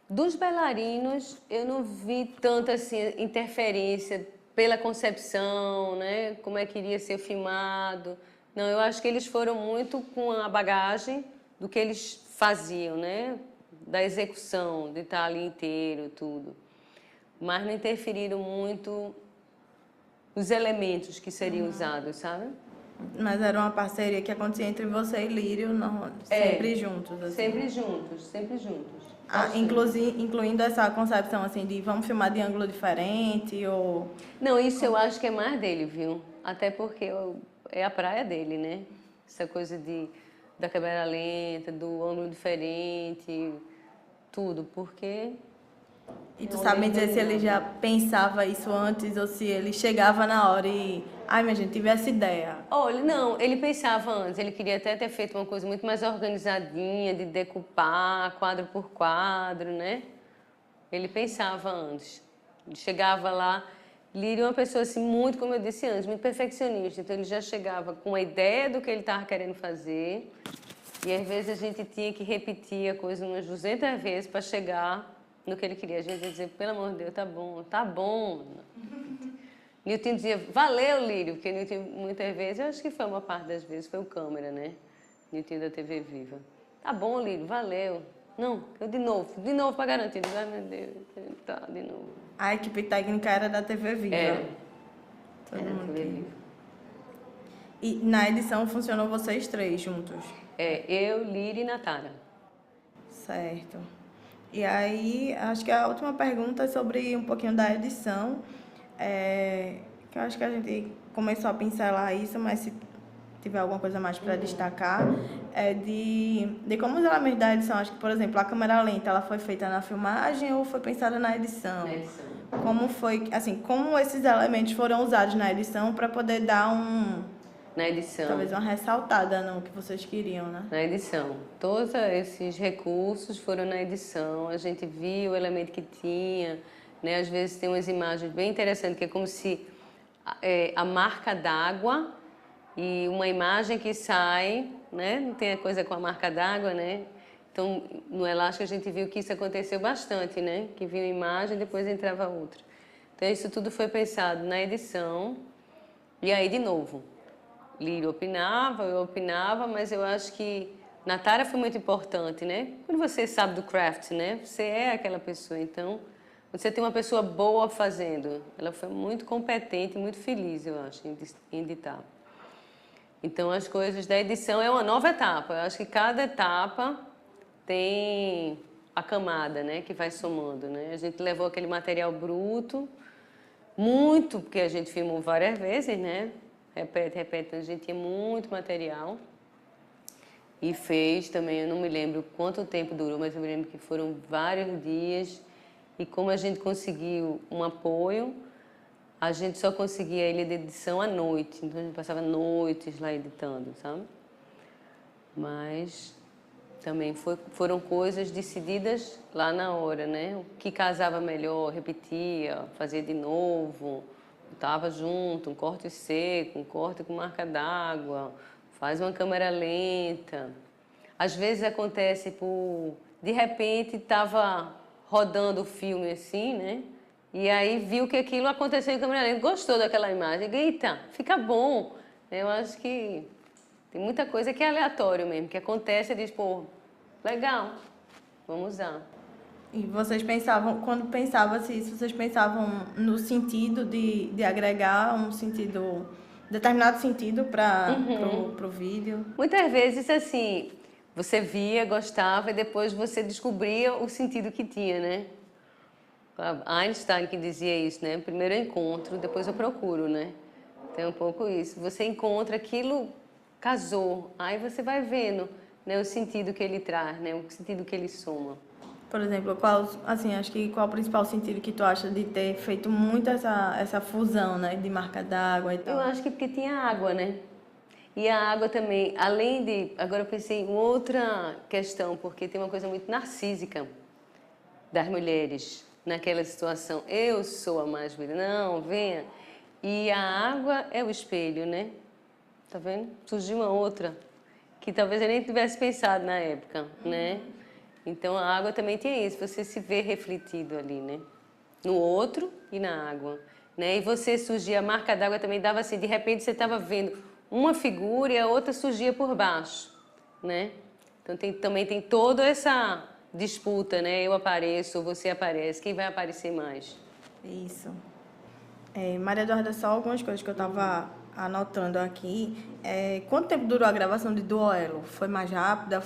Dos bailarinos, eu não vi tanta assim, interferência pela concepção, né? Como é que iria ser filmado. Não, eu acho que eles foram muito com a bagagem do que eles faziam, né? Da execução, de estar ali inteiro, tudo. Mas não interferiram muito os elementos que seriam usados, sabe? Mas era uma parceria que acontecia entre você e Lírio, não, sempre juntos, assim. Sempre juntos, sempre juntos. Incluindo essa concepção, assim, de vamos filmar de ângulo diferente, ou... Não, isso eu acho que é mais dele, viu? Até porque é a praia dele, né? Essa coisa da câmera lenta, do ângulo diferente, tudo, porque... E tu sabe me dizer se ele já pensava isso antes ou se ele chegava na hora e... Ai, minha gente, tive essa ideia. Olha, não, ele pensava antes, ele queria até ter feito uma coisa muito mais organizadinha, de decupar quadro por quadro, né? Ele pensava antes. Ele chegava lá, Lírio é uma pessoa assim, muito, como eu disse antes, muito perfeccionista, então ele já chegava com a ideia do que ele estava querendo fazer e às vezes a gente tinha que repetir a coisa umas 200 vezes para chegar no que ele queria. A gente ia dizer, pelo amor de Deus, tá bom, tá bom. Nilton dizia, valeu, Lírio, porque Nilton muitas vezes, eu acho que foi uma parte das vezes, foi o câmera, né? Nilton da TV Viva. Tá bom, Lírio, valeu. Não, eu de novo para garantir. Ai, meu Deus, tá, de novo. A equipe técnica era da TV Viva. Era da TV Viva. E na edição funcionou vocês três juntos? Eu, Lírio e Natara. Certo. E aí, acho que a última pergunta é sobre um pouquinho da edição. Que eu acho que a gente começou a pincelar isso, mas se tiver alguma coisa mais para destacar, é de como os elementos da edição, acho que, por exemplo, a câmera lenta, ela foi feita na filmagem ou foi pensada na edição? Na edição. Como foi, assim, como esses elementos foram usados na edição para poder dar na edição. Talvez uma ressaltada no que vocês queriam, né? Na edição. Todos esses recursos foram na edição. A gente viu o elemento que tinha, né? Às vezes tem umas imagens bem interessantes, que é como se a marca d'água e uma imagem que sai, né? Não tem a coisa com a marca d'água, né? Então, no elástico a gente viu que isso aconteceu bastante, né? Que vinha uma imagem e depois entrava outra. Então, isso tudo foi pensado na edição. E aí, de novo, Lírio opinava, eu opinava, mas eu acho que Natara foi muito importante, né? Quando você sabe do craft, né? Você é aquela pessoa, então você tem uma pessoa boa fazendo. Ela foi muito competente, muito feliz, eu acho, em editar. Então as coisas da edição é uma nova etapa. Eu acho que cada etapa tem a camada, né? Que vai somando, né? A gente levou aquele material bruto, muito, porque a gente filmou várias vezes, né? Repete, a gente tinha muito material e fez também, eu não me lembro quanto tempo durou, mas eu me lembro que foram vários dias e como a gente conseguiu um apoio, a gente só conseguia ele de edição à noite, então a gente passava noites lá editando, sabe? Mas também foram coisas decididas lá na hora, né? O que casava melhor, repetia, fazia de novo, botava junto, um corte seco, um corte com marca d'água, faz uma câmera lenta. Às vezes acontece de repente estava rodando o filme assim, né? E aí viu que aquilo aconteceu em câmera lenta, gostou daquela imagem, eita, fica bom. Eu acho que tem muita coisa que é aleatório mesmo, que acontece e diz, pô, legal, vamos usar. E vocês pensavam, quando pensavam-se isso, vocês pensavam no sentido de agregar um sentido, determinado sentido para pro vídeo? Muitas vezes, assim, você via, gostava e depois você descobria o sentido que tinha, né? Einstein que dizia isso, né? Primeiro eu encontro, depois eu procuro, né? Tem um pouco isso. Você encontra aquilo, casou, aí você vai vendo, né, o sentido que ele traz, né? O sentido que ele soma. Por exemplo, acho que qual o principal sentido que tu acha de ter feito muito essa fusão, né, de marca d'água e tal? Eu acho que porque tinha água, né? E a água também, além de... Agora eu pensei em outra questão, porque tem uma coisa muito narcísica das mulheres naquela situação. Eu sou a mais bonita, não, venha. E a água é o espelho, né? Tá vendo? Surgiu uma outra, que talvez eu nem tivesse pensado na época, né? Então a água também tinha isso, você se vê refletido ali, né? No outro e na água, né? E você surgia, a marca d'água também dava assim, de repente você estava vendo uma figura e a outra surgia por baixo, né? Então também tem toda essa disputa, né? Eu apareço, você aparece, quem vai aparecer mais? Isso. Maria Eduarda, só algumas coisas que eu estava anotando aqui. Quanto tempo durou a gravação de Duelo? Foi mais rápida?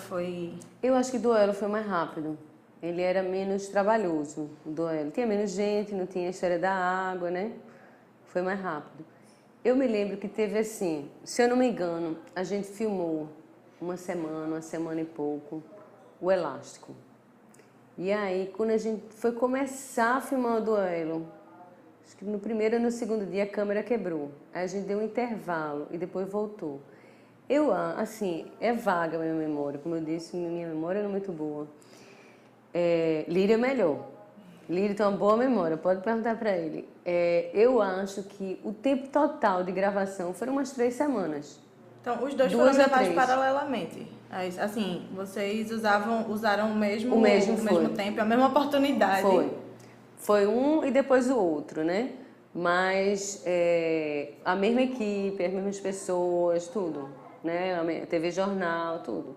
Eu acho que o Duelo foi mais rápido. Ele era menos trabalhoso, o Duelo. Tinha menos gente, não tinha a história da água, né? Foi mais rápido. Eu me lembro que teve assim, se eu não me engano, a gente filmou uma semana e pouco, o Elástico. E aí, quando a gente foi começar a filmar o Duelo, acho que no primeiro ou no segundo dia a câmera quebrou. Aí a gente deu um intervalo e depois voltou. Assim, é vaga a minha memória. Como eu disse, minha memória não é muito boa. Lírio é melhor. Lírio tem uma boa memória, pode perguntar para ele. Eu acho que o tempo total de gravação foram umas 3 semanas. Então, os dois foram gravados paralelamente. Assim, vocês usaram o mesmo tempo, a mesma oportunidade. Foi um e depois o outro, né? Mas a mesma equipe, as mesmas pessoas, tudo, né? A TV Jornal, tudo.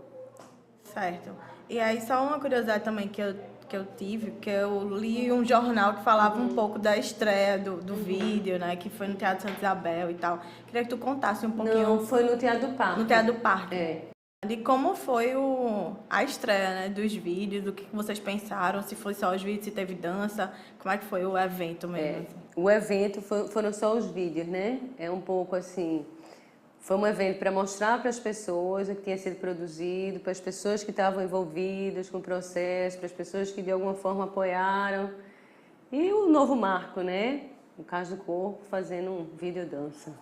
Certo. E aí, só uma curiosidade também que eu tive, que eu li um jornal que falava um pouco da estreia do vídeo, né? Que foi no Teatro Santa Isabel e tal. Queria que tu contasse um pouquinho... Não, foi no Teatro do Parque. No Teatro do Parque. De como foi a estreia, né, dos vídeos, do que vocês pensaram, se foi só os vídeos, se teve dança, como é que foi o evento mesmo? Assim? O evento foram só os vídeos, né? É um pouco assim... Foi um evento para mostrar para as pessoas o que tinha sido produzido, para as pessoas que estavam envolvidas com o processo, para as pessoas que de alguma forma apoiaram. E o novo marco, né? No caso do corpo, fazendo um vídeo dança.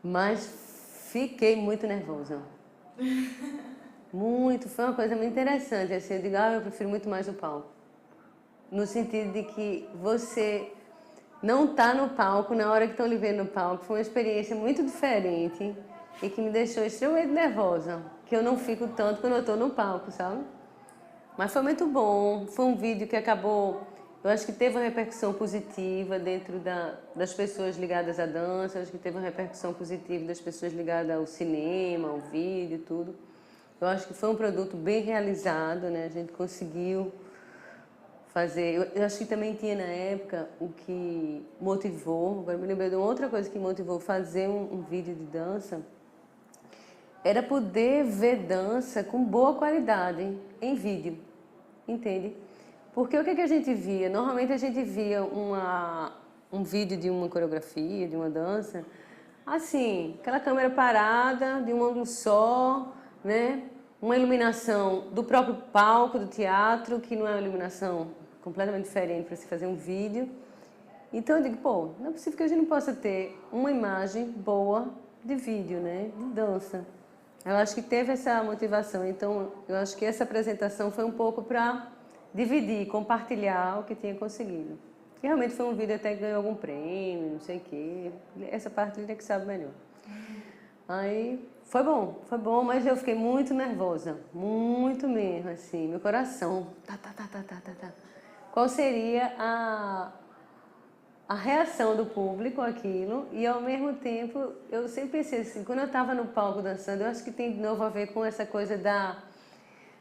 Mas fiquei muito nervosa. Muito, foi uma coisa muito interessante, assim, eu digo, eu prefiro muito mais o palco. No sentido de que você não está no palco na hora que estão lhe vendo no palco. Foi uma experiência muito diferente e que me deixou extremamente nervosa, que eu não fico tanto quando eu estou no palco, sabe? Mas foi muito bom, foi um vídeo que acabou, eu acho que teve uma repercussão positiva dentro das pessoas ligadas à dança, acho que teve uma repercussão positiva das pessoas ligadas ao cinema, ao vídeo, tudo. Eu acho que foi um produto bem realizado, né? A gente conseguiu fazer. Eu acho que também tinha na época o que motivou, agora me lembrei de uma outra coisa que motivou fazer um vídeo de dança, era poder ver dança com boa qualidade em vídeo, entende? Porque o que a gente via? Normalmente a gente via um vídeo de uma coreografia, de uma dança, assim, aquela câmera parada, de um ângulo só, né? Uma iluminação do próprio palco do teatro, que não é uma iluminação completamente diferente para se fazer um vídeo. Então eu digo, pô, não é possível que a gente não possa ter uma imagem boa de vídeo, né? De dança. Eu acho que teve essa motivação, então eu acho que essa apresentação foi um pouco para dividir, compartilhar o que tinha conseguido. E realmente foi um vídeo até que ganhou algum prêmio, não sei o quê. Essa parte ele é que sabe melhor. Aí foi bom, mas eu fiquei muito nervosa, muito mesmo, assim, meu coração, tá. Qual seria a reação do público àquilo? E ao mesmo tempo, eu sempre pensei assim, quando eu estava no palco dançando, eu acho que tem de novo a ver com essa coisa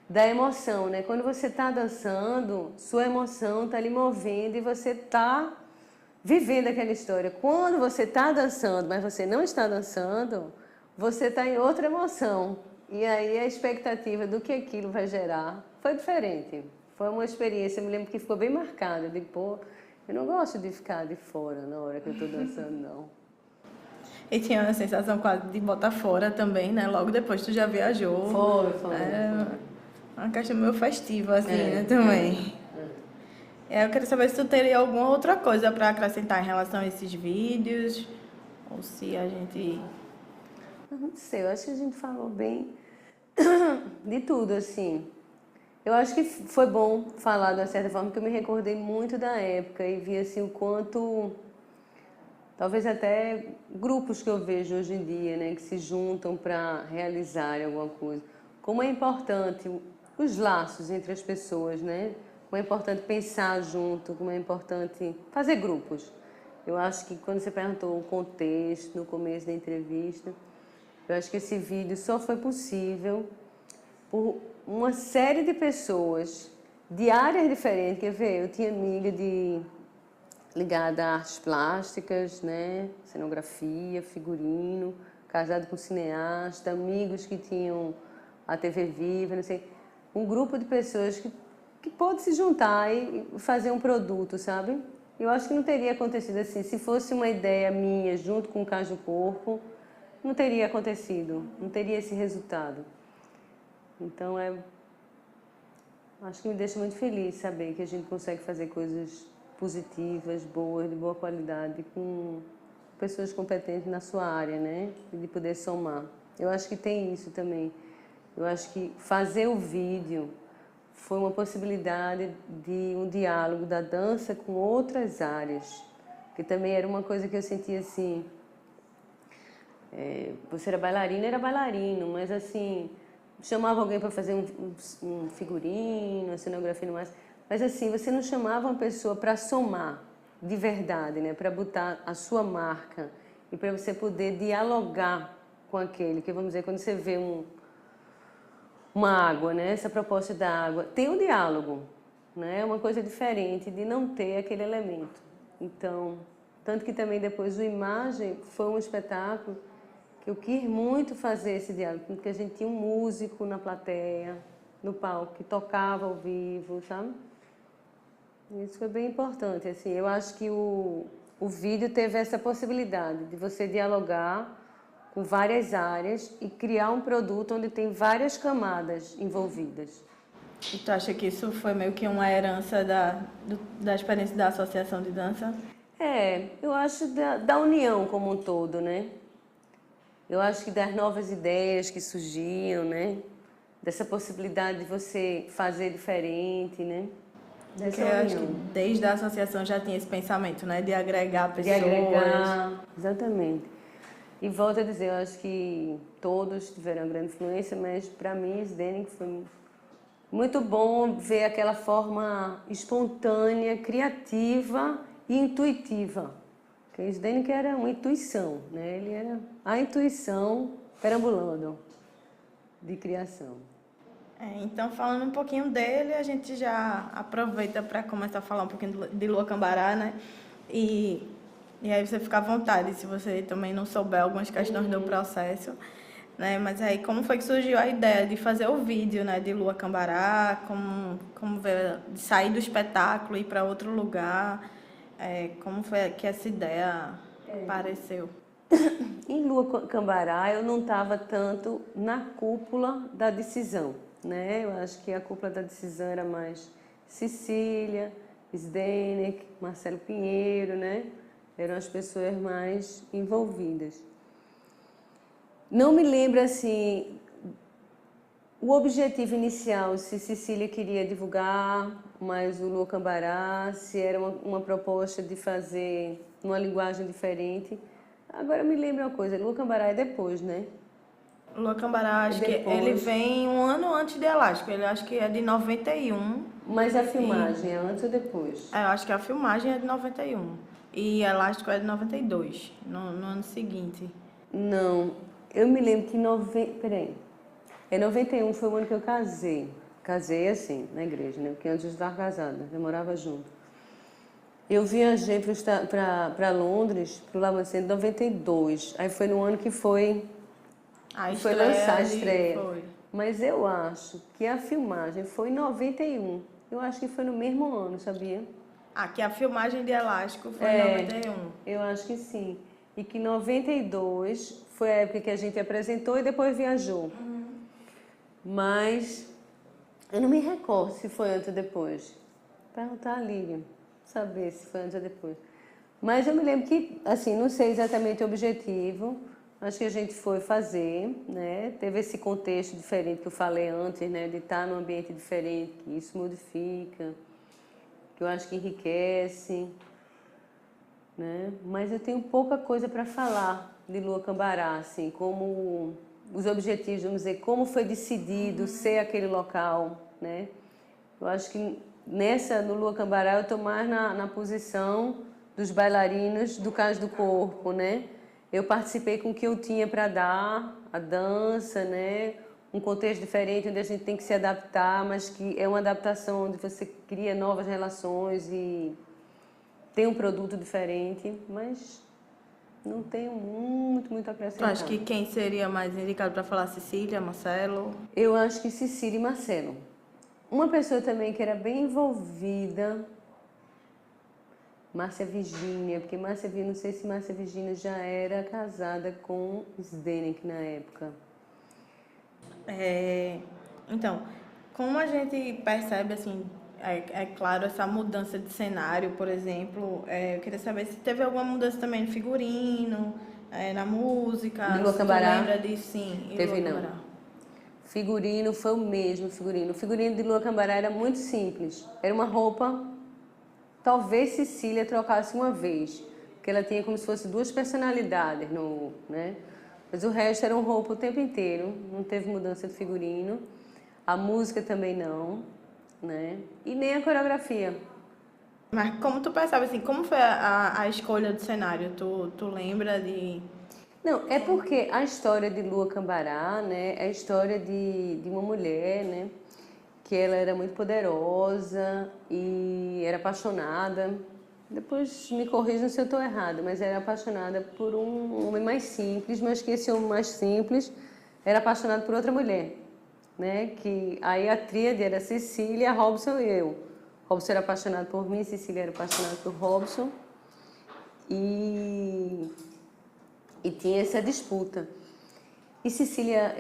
da emoção, né? Quando você está dançando, sua emoção está lhe movendo e você está vivendo aquela história. Quando você está dançando, mas você não está dançando, você está em outra emoção. E aí a expectativa do que aquilo vai gerar foi diferente. Foi uma experiência, eu me lembro que ficou bem marcada. Eu digo, pô, eu não gosto de ficar de fora na hora que eu estou dançando, não. E tinha a sensação quase de botar fora também, né? Logo depois tu já viajou. Foi. Uma questão meio festiva, assim, né? Também. Eu quero saber se tu teria alguma outra coisa para acrescentar em relação a esses vídeos. Ou se a gente... Não sei, eu acho que a gente falou bem de tudo, assim. Eu acho que foi bom falar de uma certa forma, porque eu me recordei muito da época e vi assim o quanto, talvez até grupos que eu vejo hoje em dia, né, que se juntam para realizar alguma coisa. Como é importante os laços entre as pessoas, né? Como é importante pensar junto, como é importante fazer grupos. Eu acho que quando você perguntou o contexto no começo da entrevista, eu acho que esse vídeo só foi possível por uma série de pessoas de áreas diferentes. Quer ver? Eu tinha amiga ligada a artes plásticas, né? Cenografia, figurino, casado com cineasta, amigos que tinham a TV Viva, não sei. Um grupo de pessoas que pôde se juntar e fazer um produto, sabe? Eu acho que não teria acontecido assim. Se fosse uma ideia minha junto com o Cais do Corpo, não teria acontecido, não teria esse resultado. Então, acho que me deixa muito feliz saber que a gente consegue fazer coisas positivas, boas, de boa qualidade, com pessoas competentes na sua área, né? E de poder somar. Eu acho que tem isso também. Eu acho que fazer o vídeo foi uma possibilidade de um diálogo da dança com outras áreas, que também era uma coisa que eu sentia assim... você era bailarino, mas assim... chamava alguém para fazer um figurino, uma cenografia, mas assim, você não chamava uma pessoa para somar de verdade, né? Para botar a sua marca e para você poder dialogar com aquele, que vamos dizer, quando você vê uma água, né? Essa proposta da água, tem um diálogo, né? É uma coisa diferente de não ter aquele elemento. Então, tanto que também depois o Imagem foi um espetáculo eu quis muito fazer esse diálogo, porque a gente tinha um músico na plateia, no palco, que tocava ao vivo, sabe? Isso foi bem importante, assim. Eu acho que o vídeo teve essa possibilidade de você dialogar com várias áreas e criar um produto onde tem várias camadas envolvidas. E tu acha que isso foi meio que uma herança da experiência da associação de dança? Eu acho da união como um todo, né? Eu acho que das novas ideias que surgiam, né? Dessa possibilidade de você fazer diferente, né? Porque eu acho que desde a associação já tinha esse pensamento, né? De agregar De pessoas. agregar, exatamente. E volto a dizer, eu acho que todos tiveram grande influência, mas para mim, Zdenek foi muito bom ver aquela forma espontânea, criativa e intuitiva. Porque Zdenek era uma intuição, né? Ele era a intuição perambulando de criação. Então, falando um pouquinho dele, a gente já aproveita para começar a falar um pouquinho de Lua Cambará, né? E aí você fica à vontade, se você também não souber algumas questões do processo, né? Mas aí, como foi que surgiu a ideia de fazer o vídeo, né? De Lua Cambará, como veio, de sair do espetáculo e ir para outro lugar, como foi que essa ideia apareceu? Em Lua Cambará, eu não estava tanto na cúpula da decisão, né? Eu acho que a cúpula da decisão era mais Cecília, Zdenek, Marcelo Pinheiro, né? Eram as pessoas mais envolvidas. Não me lembro, assim, o objetivo inicial, se Cecília queria divulgar mais o Lua Cambará, se era uma proposta de fazer uma linguagem diferente. Agora me lembra uma coisa, Lua Cambará é depois, né? Lua Cambará, acho que ele vem um ano antes de Elástico, ele acho que é de 91. Mas a filmagem é antes ou depois? Eu acho que a filmagem é de 91 e Elástico é de 92, no ano seguinte. Não, eu me lembro que peraí, 91 foi o ano que eu casei. Casei assim, na igreja, né? Porque antes eu estava casada, eu morava junto. Eu viajei para Londres, para o Lavandecente, em 92. Aí foi no ano que foi lançar a estreia. Mas eu acho que a filmagem foi em 91. Eu acho que foi no mesmo ano, sabia? Que a filmagem de Elástico foi em 91. Eu acho que sim. E que 92 foi a época que a gente apresentou e depois viajou. Mas eu não me recordo se foi antes ou depois. Perguntar a Lívia, saber se foi antes ou depois. Mas eu me lembro que, assim, não sei exatamente o objetivo. Acho que a gente foi fazer, né? Teve esse contexto diferente que eu falei antes, né? De estar num ambiente diferente, que isso modifica, que eu acho que enriquece, né? Mas eu tenho pouca coisa para falar de Lua Cambará, assim, como os objetivos, vamos dizer, como foi decidido ser aquele local, né? Eu acho que no Lua Cambará eu estou mais na posição dos bailarinos do Cais do Corpo, né? Eu participei com o que eu tinha para dar, a dança, né? Um contexto diferente onde a gente tem que se adaptar, mas que é uma adaptação onde você cria novas relações e tem um produto diferente, mas não tenho muito a acrescentar. Tu acha que quem seria mais indicado para falar? Cecília, Marcelo? Eu acho que Cecília e Marcelo. Uma pessoa também que era bem envolvida, Márcia Virgínia, porque Márcia Virgínia, não sei se Márcia Virgínia já era casada com Zdenek na época. Então, como a gente percebe, assim, claro, essa mudança de cenário, por exemplo, eu queria saber se teve alguma mudança também no figurino, na música. De Lua Cambará? Tu lembra disso? Sim. Teve não. Figurino foi o mesmo figurino. O figurino de Lua Cambará era muito simples. Era uma roupa, talvez Cecília trocasse uma vez, porque ela tinha como se fosse duas personalidades, né? Mas o resto era uma roupa o tempo inteiro, não teve mudança de figurino. A música também não, né? E nem a coreografia. Mas como tu percebe, assim, como foi a escolha do cenário? Tu lembra de... Não, é porque a história de Lua Cambará, né, é a história de uma mulher, né, que ela era muito poderosa e era apaixonada. Depois me corrijam se eu estou errada, mas era apaixonada por um homem mais simples, mas que esse homem mais simples era apaixonado por outra mulher, né? Que aí a tríade era Cecília, Robson e eu. Robson era apaixonado por mim, Cecília era apaixonada por Robson e tinha essa disputa. E Cecília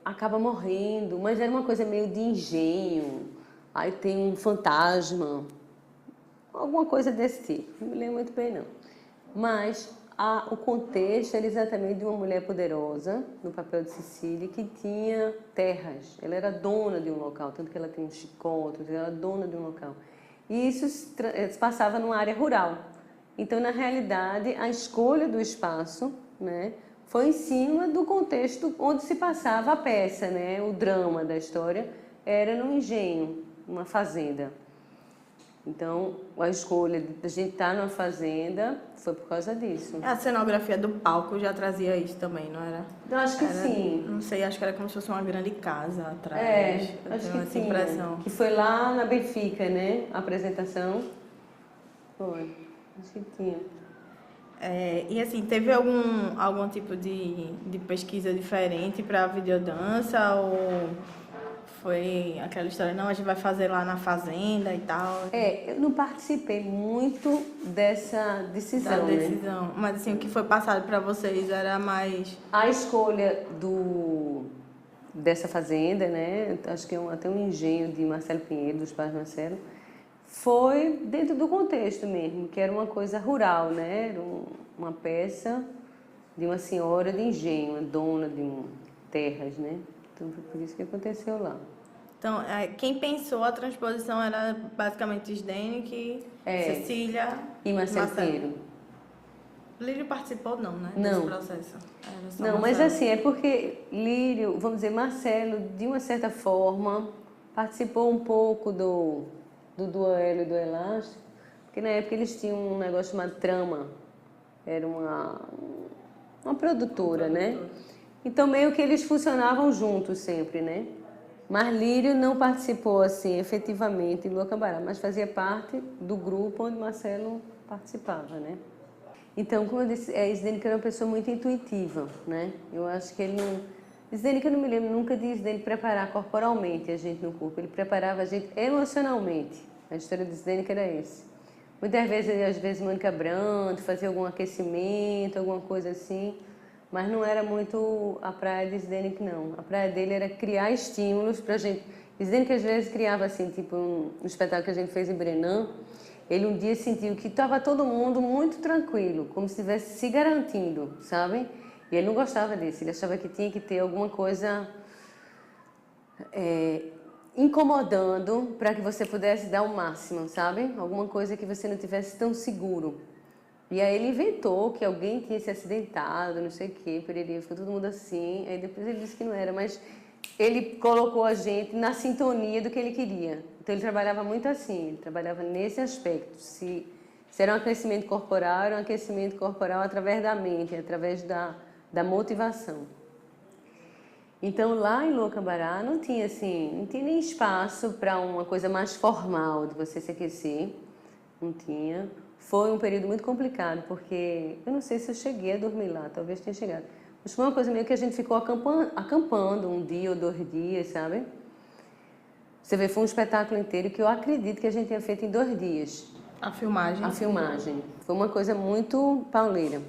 acaba morrendo, mas era uma coisa meio de engenho. Aí tem um fantasma, alguma coisa desse tipo. Não me lembro muito bem, não. Mas o contexto era exatamente de uma mulher poderosa, no papel de Cecília, que tinha terras. Ela era dona de um local, tanto que ela tem um chicote, ela era dona de um local. E isso se passava numa área rural. Então, na realidade, a escolha do espaço, né, foi em cima do contexto onde se passava a peça, né, o drama da história era no engenho, uma fazenda. Então, a escolha de a gente estar numa fazenda foi por causa disso. A cenografia do palco já trazia isso também, não era? Eu acho que sim. Não sei, acho que era como se fosse uma grande casa atrás. Acho que essa tinha. impressão. Que foi lá na Benfica, né? A apresentação. Foi. Acho que tinha. E assim, teve algum tipo de pesquisa diferente para a videodança ou foi aquela história, não, a gente vai fazer lá na fazenda e tal? Eu não participei muito dessa decisão, Da decisão. Né? Mas assim, o que foi passado para vocês era mais... A escolha dessa fazenda, né? Acho que até um engenho de Marcelo Pinheiro, dos pais Marcelo, foi dentro do contexto mesmo, que era uma coisa rural, né? Era uma peça de uma senhora de engenho, uma dona de terras, né? Então foi por isso que aconteceu lá. Então, quem pensou a transposição era basicamente Zdenek, Cecília e Marcelo Pinheiro. Lírio participou não, né? Não. Desse processo. Não, mas assim, é porque Lírio, vamos dizer, Marcelo, de uma certa forma, participou um pouco do duelo e do elástico, porque na época eles tinham um negócio chamado Trama, era uma produtora, né? Então meio que eles funcionavam juntos sempre, né? Mas Lírio não participou assim efetivamente em Lua Cambará, mas fazia parte do grupo onde Marcelo participava, né? Então, como eu disse, Zdenek era uma pessoa muito intuitiva, né? Eu acho que ele não... Zdenek, eu não me lembro nunca de Zdenek preparar corporalmente a gente no corpo, ele preparava a gente emocionalmente. A história de Zdenek era esse. Muitas vezes, às vezes, Mônica Brandt fazia algum aquecimento, alguma coisa assim, mas não era muito a praia de Zdenek, não. A praia dele era criar estímulos pra gente. Zdenek, às vezes, criava assim, tipo um espetáculo que a gente fez em Brenan. Ele um dia sentiu que estava todo mundo muito tranquilo, como se estivesse se garantindo, sabe? E ele não gostava disso, ele achava que tinha que ter alguma coisa incomodando para que você pudesse dar o máximo, sabe? Alguma coisa que você não tivesse tão seguro. E aí ele inventou que alguém tinha se acidentado, não sei o quê, ficou todo mundo assim. Aí depois ele disse que não era, mas ele colocou a gente na sintonia do que ele queria. Então ele trabalhava muito assim, ele trabalhava nesse aspecto. Se era um aquecimento corporal, era um aquecimento corporal através da mente, através da motivação. Então lá em Lua Cambará não tinha nem espaço para uma coisa mais formal de você se aquecer, não tinha. Foi um período muito complicado, porque eu não sei se eu cheguei a dormir lá, talvez tenha chegado. Mas foi uma coisa meio que a gente ficou acampando um dia ou 2 dias, sabe? Você vê, foi um espetáculo inteiro que eu acredito que a gente tinha feito em 2 dias. A filmagem? A filmagem. Foi uma coisa muito pauleira.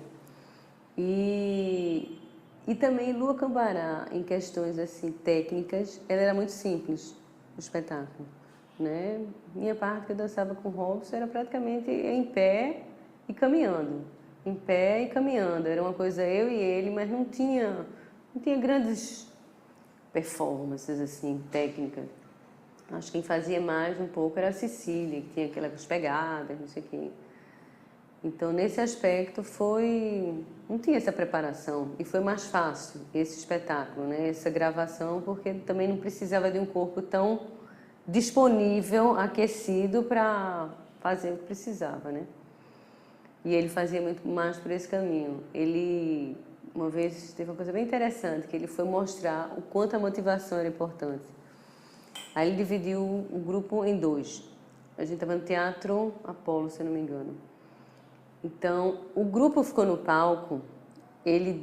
E também Lua Cambará, em questões assim técnicas, ela era muito simples, o espetáculo. Né? Minha parte que eu dançava com o Robson era praticamente em pé e caminhando. Em pé e caminhando. Era uma coisa eu e ele, mas não tinha grandes performances assim, técnicas. Acho que quem fazia mais um pouco era a Cecília, que tinha aquelas pegadas, não sei o quê. Então, nesse aspecto, não tinha essa preparação. E foi mais fácil esse espetáculo, né? Essa gravação, porque também não precisava de um corpo tão disponível, aquecido para fazer o que precisava, né? E ele fazia muito mais por esse caminho. Ele, uma vez, teve uma coisa bem interessante, que ele foi mostrar o quanto a motivação era importante. Aí ele dividiu o grupo em 2. A gente estava no Teatro Apolo, se eu não me engano. Então, o grupo ficou no palco, ele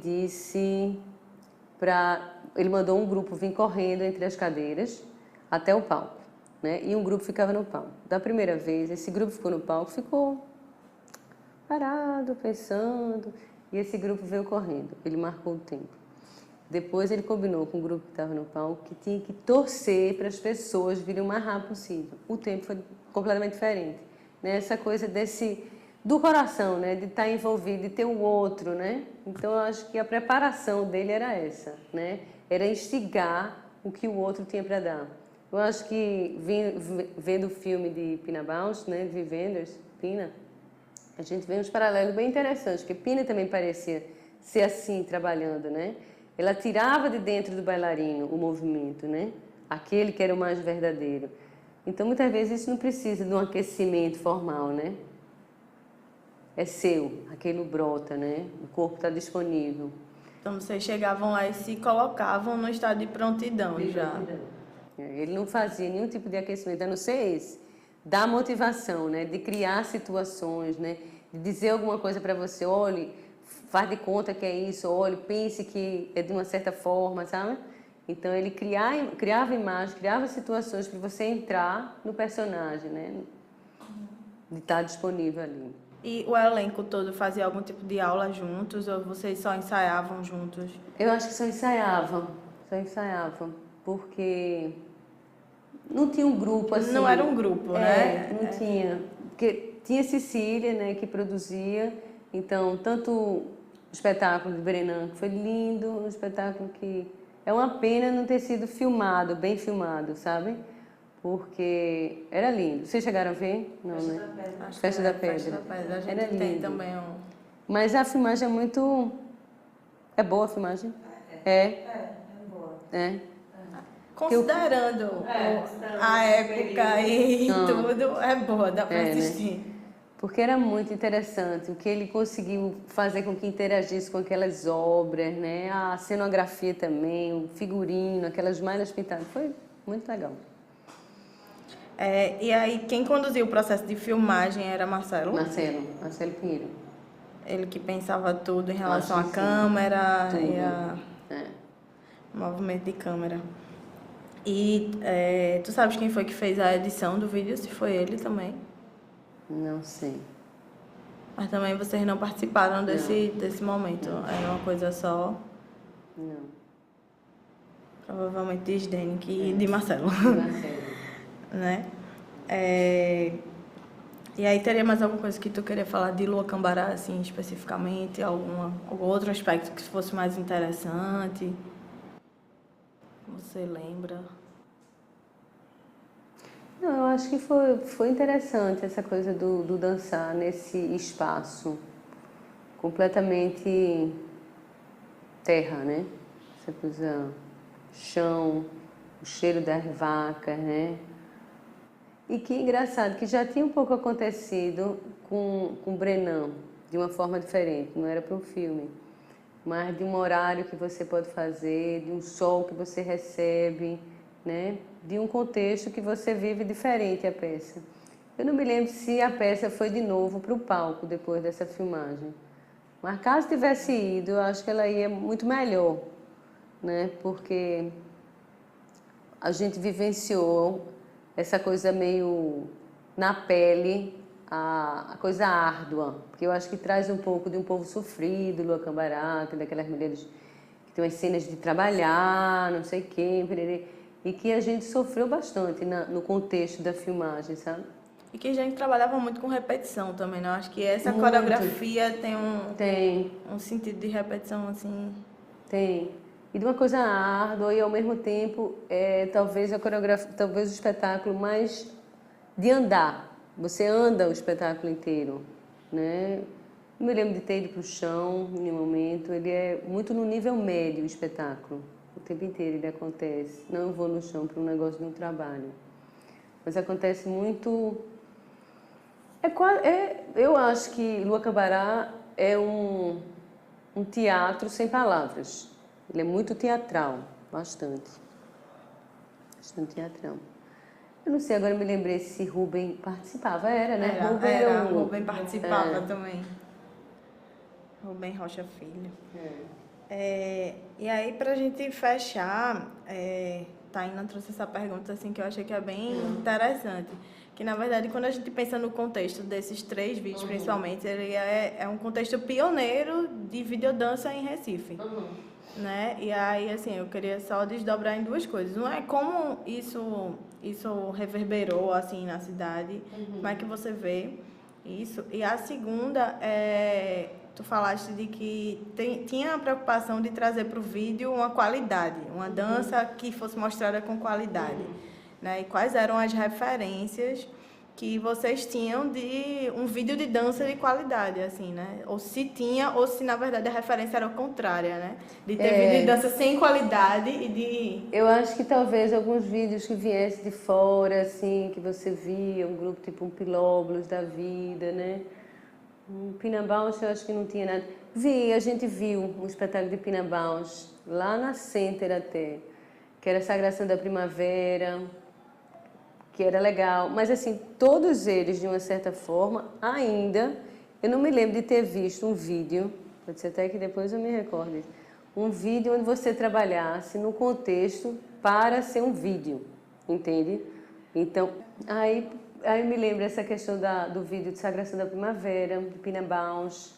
mandou um grupo vir correndo entre as cadeiras até o palco, né? E um grupo ficava no palco. Da primeira vez, esse grupo ficou no palco, ficou parado, pensando, e esse grupo veio correndo, ele marcou o tempo. Depois ele combinou com o grupo que estava no palco que tinha que torcer para as pessoas virem o mais rápido possível. O tempo foi completamente diferente, né? Essa coisa desse do coração, né? De estar envolvido, de ter o outro, né? Então, eu acho que a preparação dele era essa, né? Era instigar o que o outro tinha para dar. Eu acho que, vendo o filme de Pina Bausch, né? Vivenders, Pina, a gente vê uns paralelos bem interessantes, porque Pina também parecia ser assim, trabalhando, né? Ela tirava de dentro do bailarino o movimento, né? Aquele que era o mais verdadeiro. Então, muitas vezes, isso não precisa de um aquecimento formal, né? É seu, aquilo brota, né? O corpo está disponível. Então vocês chegavam lá e se colocavam no estado de prontidão já. Ele não fazia nenhum tipo de aquecimento, a não ser esse, da motivação, né? De criar situações, né? De dizer alguma coisa para você, olhe, faz de conta que é isso, olhe, pense que é de uma certa forma, sabe? Então ele criava imagens, criava situações para você entrar no personagem, né? De estar disponível ali. E o elenco todo fazia algum tipo de aula juntos ou vocês só ensaiavam juntos? Eu acho que só ensaiavam, porque não tinha um grupo assim. Não era um grupo, né? Não tinha. Porque tinha Cecília, né, que produzia, então, tanto o espetáculo de Brenan, que foi lindo, um espetáculo que é uma pena não ter sido filmado, bem filmado, sabe? Porque era lindo. Vocês chegaram a ver? Não, né? Festa da Pedra. Festa da Pedra. A gente Era tem lindo. também um... Mas a filmagem é muito... É boa a filmagem? É boa. É. Considerando a época e tudo, é boa, dá para né? assistir. Porque era muito interessante o que ele conseguiu fazer com que interagisse com aquelas obras, né? A cenografia também, o figurino, aquelas malhas pintadas. Foi muito legal. E aí, quem conduziu o processo de filmagem era Marcelo? Marcelo Pinheiro. Ele que pensava tudo em relação à Acho que sim. câmera Tudo. e a movimento de câmera. E tu sabes quem foi que fez a edição do vídeo? Se foi ele também? Não sei. Mas também vocês não participaram desse momento. Era uma coisa só, Não. provavelmente de Sdenik e de Marcelo. Marcelo. Né? E aí teria mais alguma coisa que tu queria falar de Lua Cambará, assim, especificamente? Algum outro aspecto que fosse mais interessante? Você lembra? Não, eu acho que foi interessante essa coisa do dançar nesse espaço completamente terra, né? Essa coisa, chão, o cheiro das vacas, né? E que engraçado, que já tinha um pouco acontecido com Brenan, de uma forma diferente, não era para um filme, mas de um horário que você pode fazer, de um sol que você recebe, né? De um contexto que você vive diferente a peça. Eu não me lembro se a peça foi de novo para o palco depois dessa filmagem, mas caso tivesse ido, eu acho que ela ia muito melhor, né? Porque a gente vivenciou essa coisa meio na pele, a coisa árdua, porque eu acho que traz um pouco de um povo sofrido, Lua Cambará, daquelas mulheres que tem umas cenas de trabalhar, não sei quem, e que a gente sofreu bastante no contexto da filmagem, sabe? E que a gente trabalhava muito com repetição também, né? Eu acho que essa Muito. coreografia Tem. um sentido de repetição, assim... Tem. E de uma coisa árdua e, ao mesmo tempo, talvez a coreografia, talvez o espetáculo mais de andar. Você anda o espetáculo inteiro, né? Não me lembro de ter ido para o chão em nenhum momento. Ele é muito no nível médio, o espetáculo. O tempo inteiro ele acontece. Não eu vou no chão para um negócio de um trabalho. Mas acontece muito... eu acho que Lua Cambará é um teatro sem palavras. Ele é muito teatral, bastante. Bastante teatral. Eu não sei, agora me lembrei se Rubem participava. Era, né? Rubem participava também. Rubem Rocha Filho. E aí, pra gente fechar, Taina trouxe essa pergunta assim, que eu achei que é bem interessante. Que, na verdade, quando a gente pensa no contexto desses 3 vídeos, principalmente, ele é um contexto pioneiro de videodança em Recife. Né? E aí, assim, eu queria só desdobrar em 2 coisas. Não é como isso reverberou, assim, na cidade, como é que você vê. Isso. E a segunda tu falaste de que tinha a preocupação de trazer para o vídeo uma qualidade, uma dança que fosse mostrada com qualidade, né? E quais eram as referências que vocês tinham de um vídeo de dança de qualidade, assim, né? Ou se tinha, ou se na verdade a referência era contrária, né? De ter vídeo de dança sem qualidade e de... Eu acho que talvez alguns vídeos que viessem de fora, assim, que você via, um grupo tipo um Pilóbulos da vida, né? Um Pina Bausch, eu acho que não tinha nada. A gente viu um espetáculo de Pina Bausch, lá na Center até, que era Sagração da Primavera, que era legal. Mas, assim, todos eles, de uma certa forma, ainda, eu não me lembro de ter visto um vídeo, pode ser até que depois eu me recorde, um vídeo onde você trabalhasse no contexto para ser um vídeo, entende? Então, aí me lembro essa questão do vídeo de Sagração da Primavera, de Pina Bausch,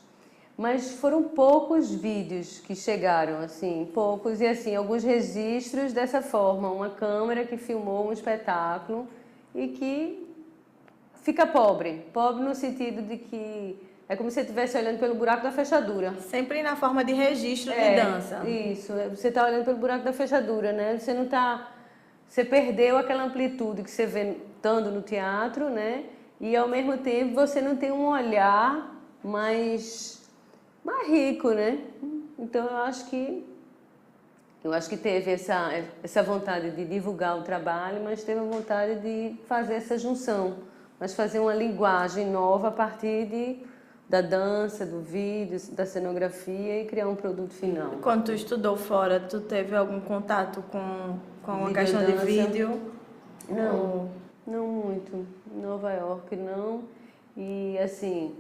mas foram poucos vídeos que chegaram, assim, poucos, e assim, alguns registros dessa forma, uma câmera que filmou um espetáculo e que fica pobre no sentido de que é como se você estivesse olhando pelo buraco da fechadura. Sempre na forma de registro de dança. Isso, você está olhando pelo buraco da fechadura, né? Você não está... Você perdeu aquela amplitude que você vê estando no teatro, né? E ao mesmo tempo você não tem um olhar mais rico, né? Então eu acho que teve essa vontade de divulgar o trabalho, mas teve a vontade de fazer essa junção, mas fazer uma linguagem nova a partir da dança, do vídeo, da cenografia e criar um produto final. Quando tu estudou fora, tu teve algum contato com a questão de vídeo? Não muito. Em Nova York, não. E, assim,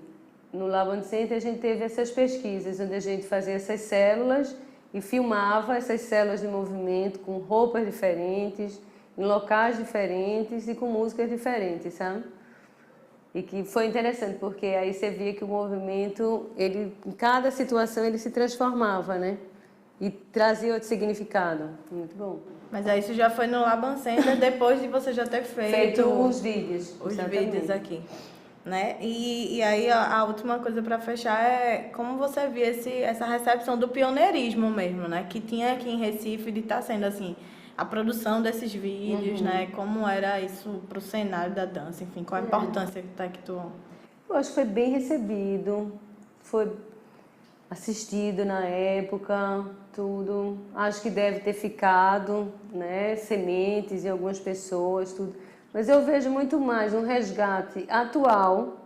no Lab Center a gente teve essas pesquisas, onde a gente fazia essas células e filmava essas células de movimento com roupas diferentes, em locais diferentes e com músicas diferentes, sabe? E que foi interessante, porque aí você via que o movimento, em cada situação, ele se transformava, né? E trazia outro significado. Muito bom. Mas aí isso já foi no Laban Center, depois de você já ter feito os vídeos. Os vídeos aqui, né? E aí a última coisa para fechar é como você via essa recepção do pioneirismo mesmo, né? Que tinha aqui em Recife, de estar sendo assim... a produção desses vídeos, né? Como era isso para o cenário da dança, enfim, qual a importância que tu... Eu acho que foi bem recebido, foi assistido na época, tudo. Acho que deve ter ficado, né? Sementes em algumas pessoas, tudo. Mas eu vejo muito mais um resgate atual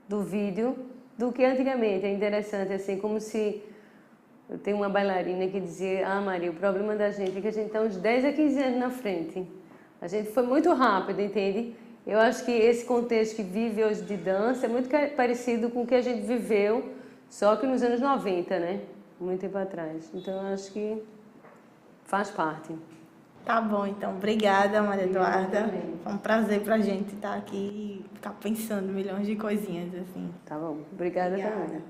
do vídeo do que antigamente. É interessante, assim, como se... Eu tenho uma bailarina que dizia, Maria, o problema da gente é que a gente está uns 10 a 15 anos na frente. A gente foi muito rápido, entende? Eu acho que esse contexto que vive hoje de dança é muito parecido com o que a gente viveu, só que nos anos 90, né? Muito tempo atrás. Então, eu acho que faz parte. Tá bom, então. Obrigada, Maria Eduarda. Foi um prazer pra gente estar aqui e ficar pensando milhões de coisinhas, assim. Tá bom. Obrigada também.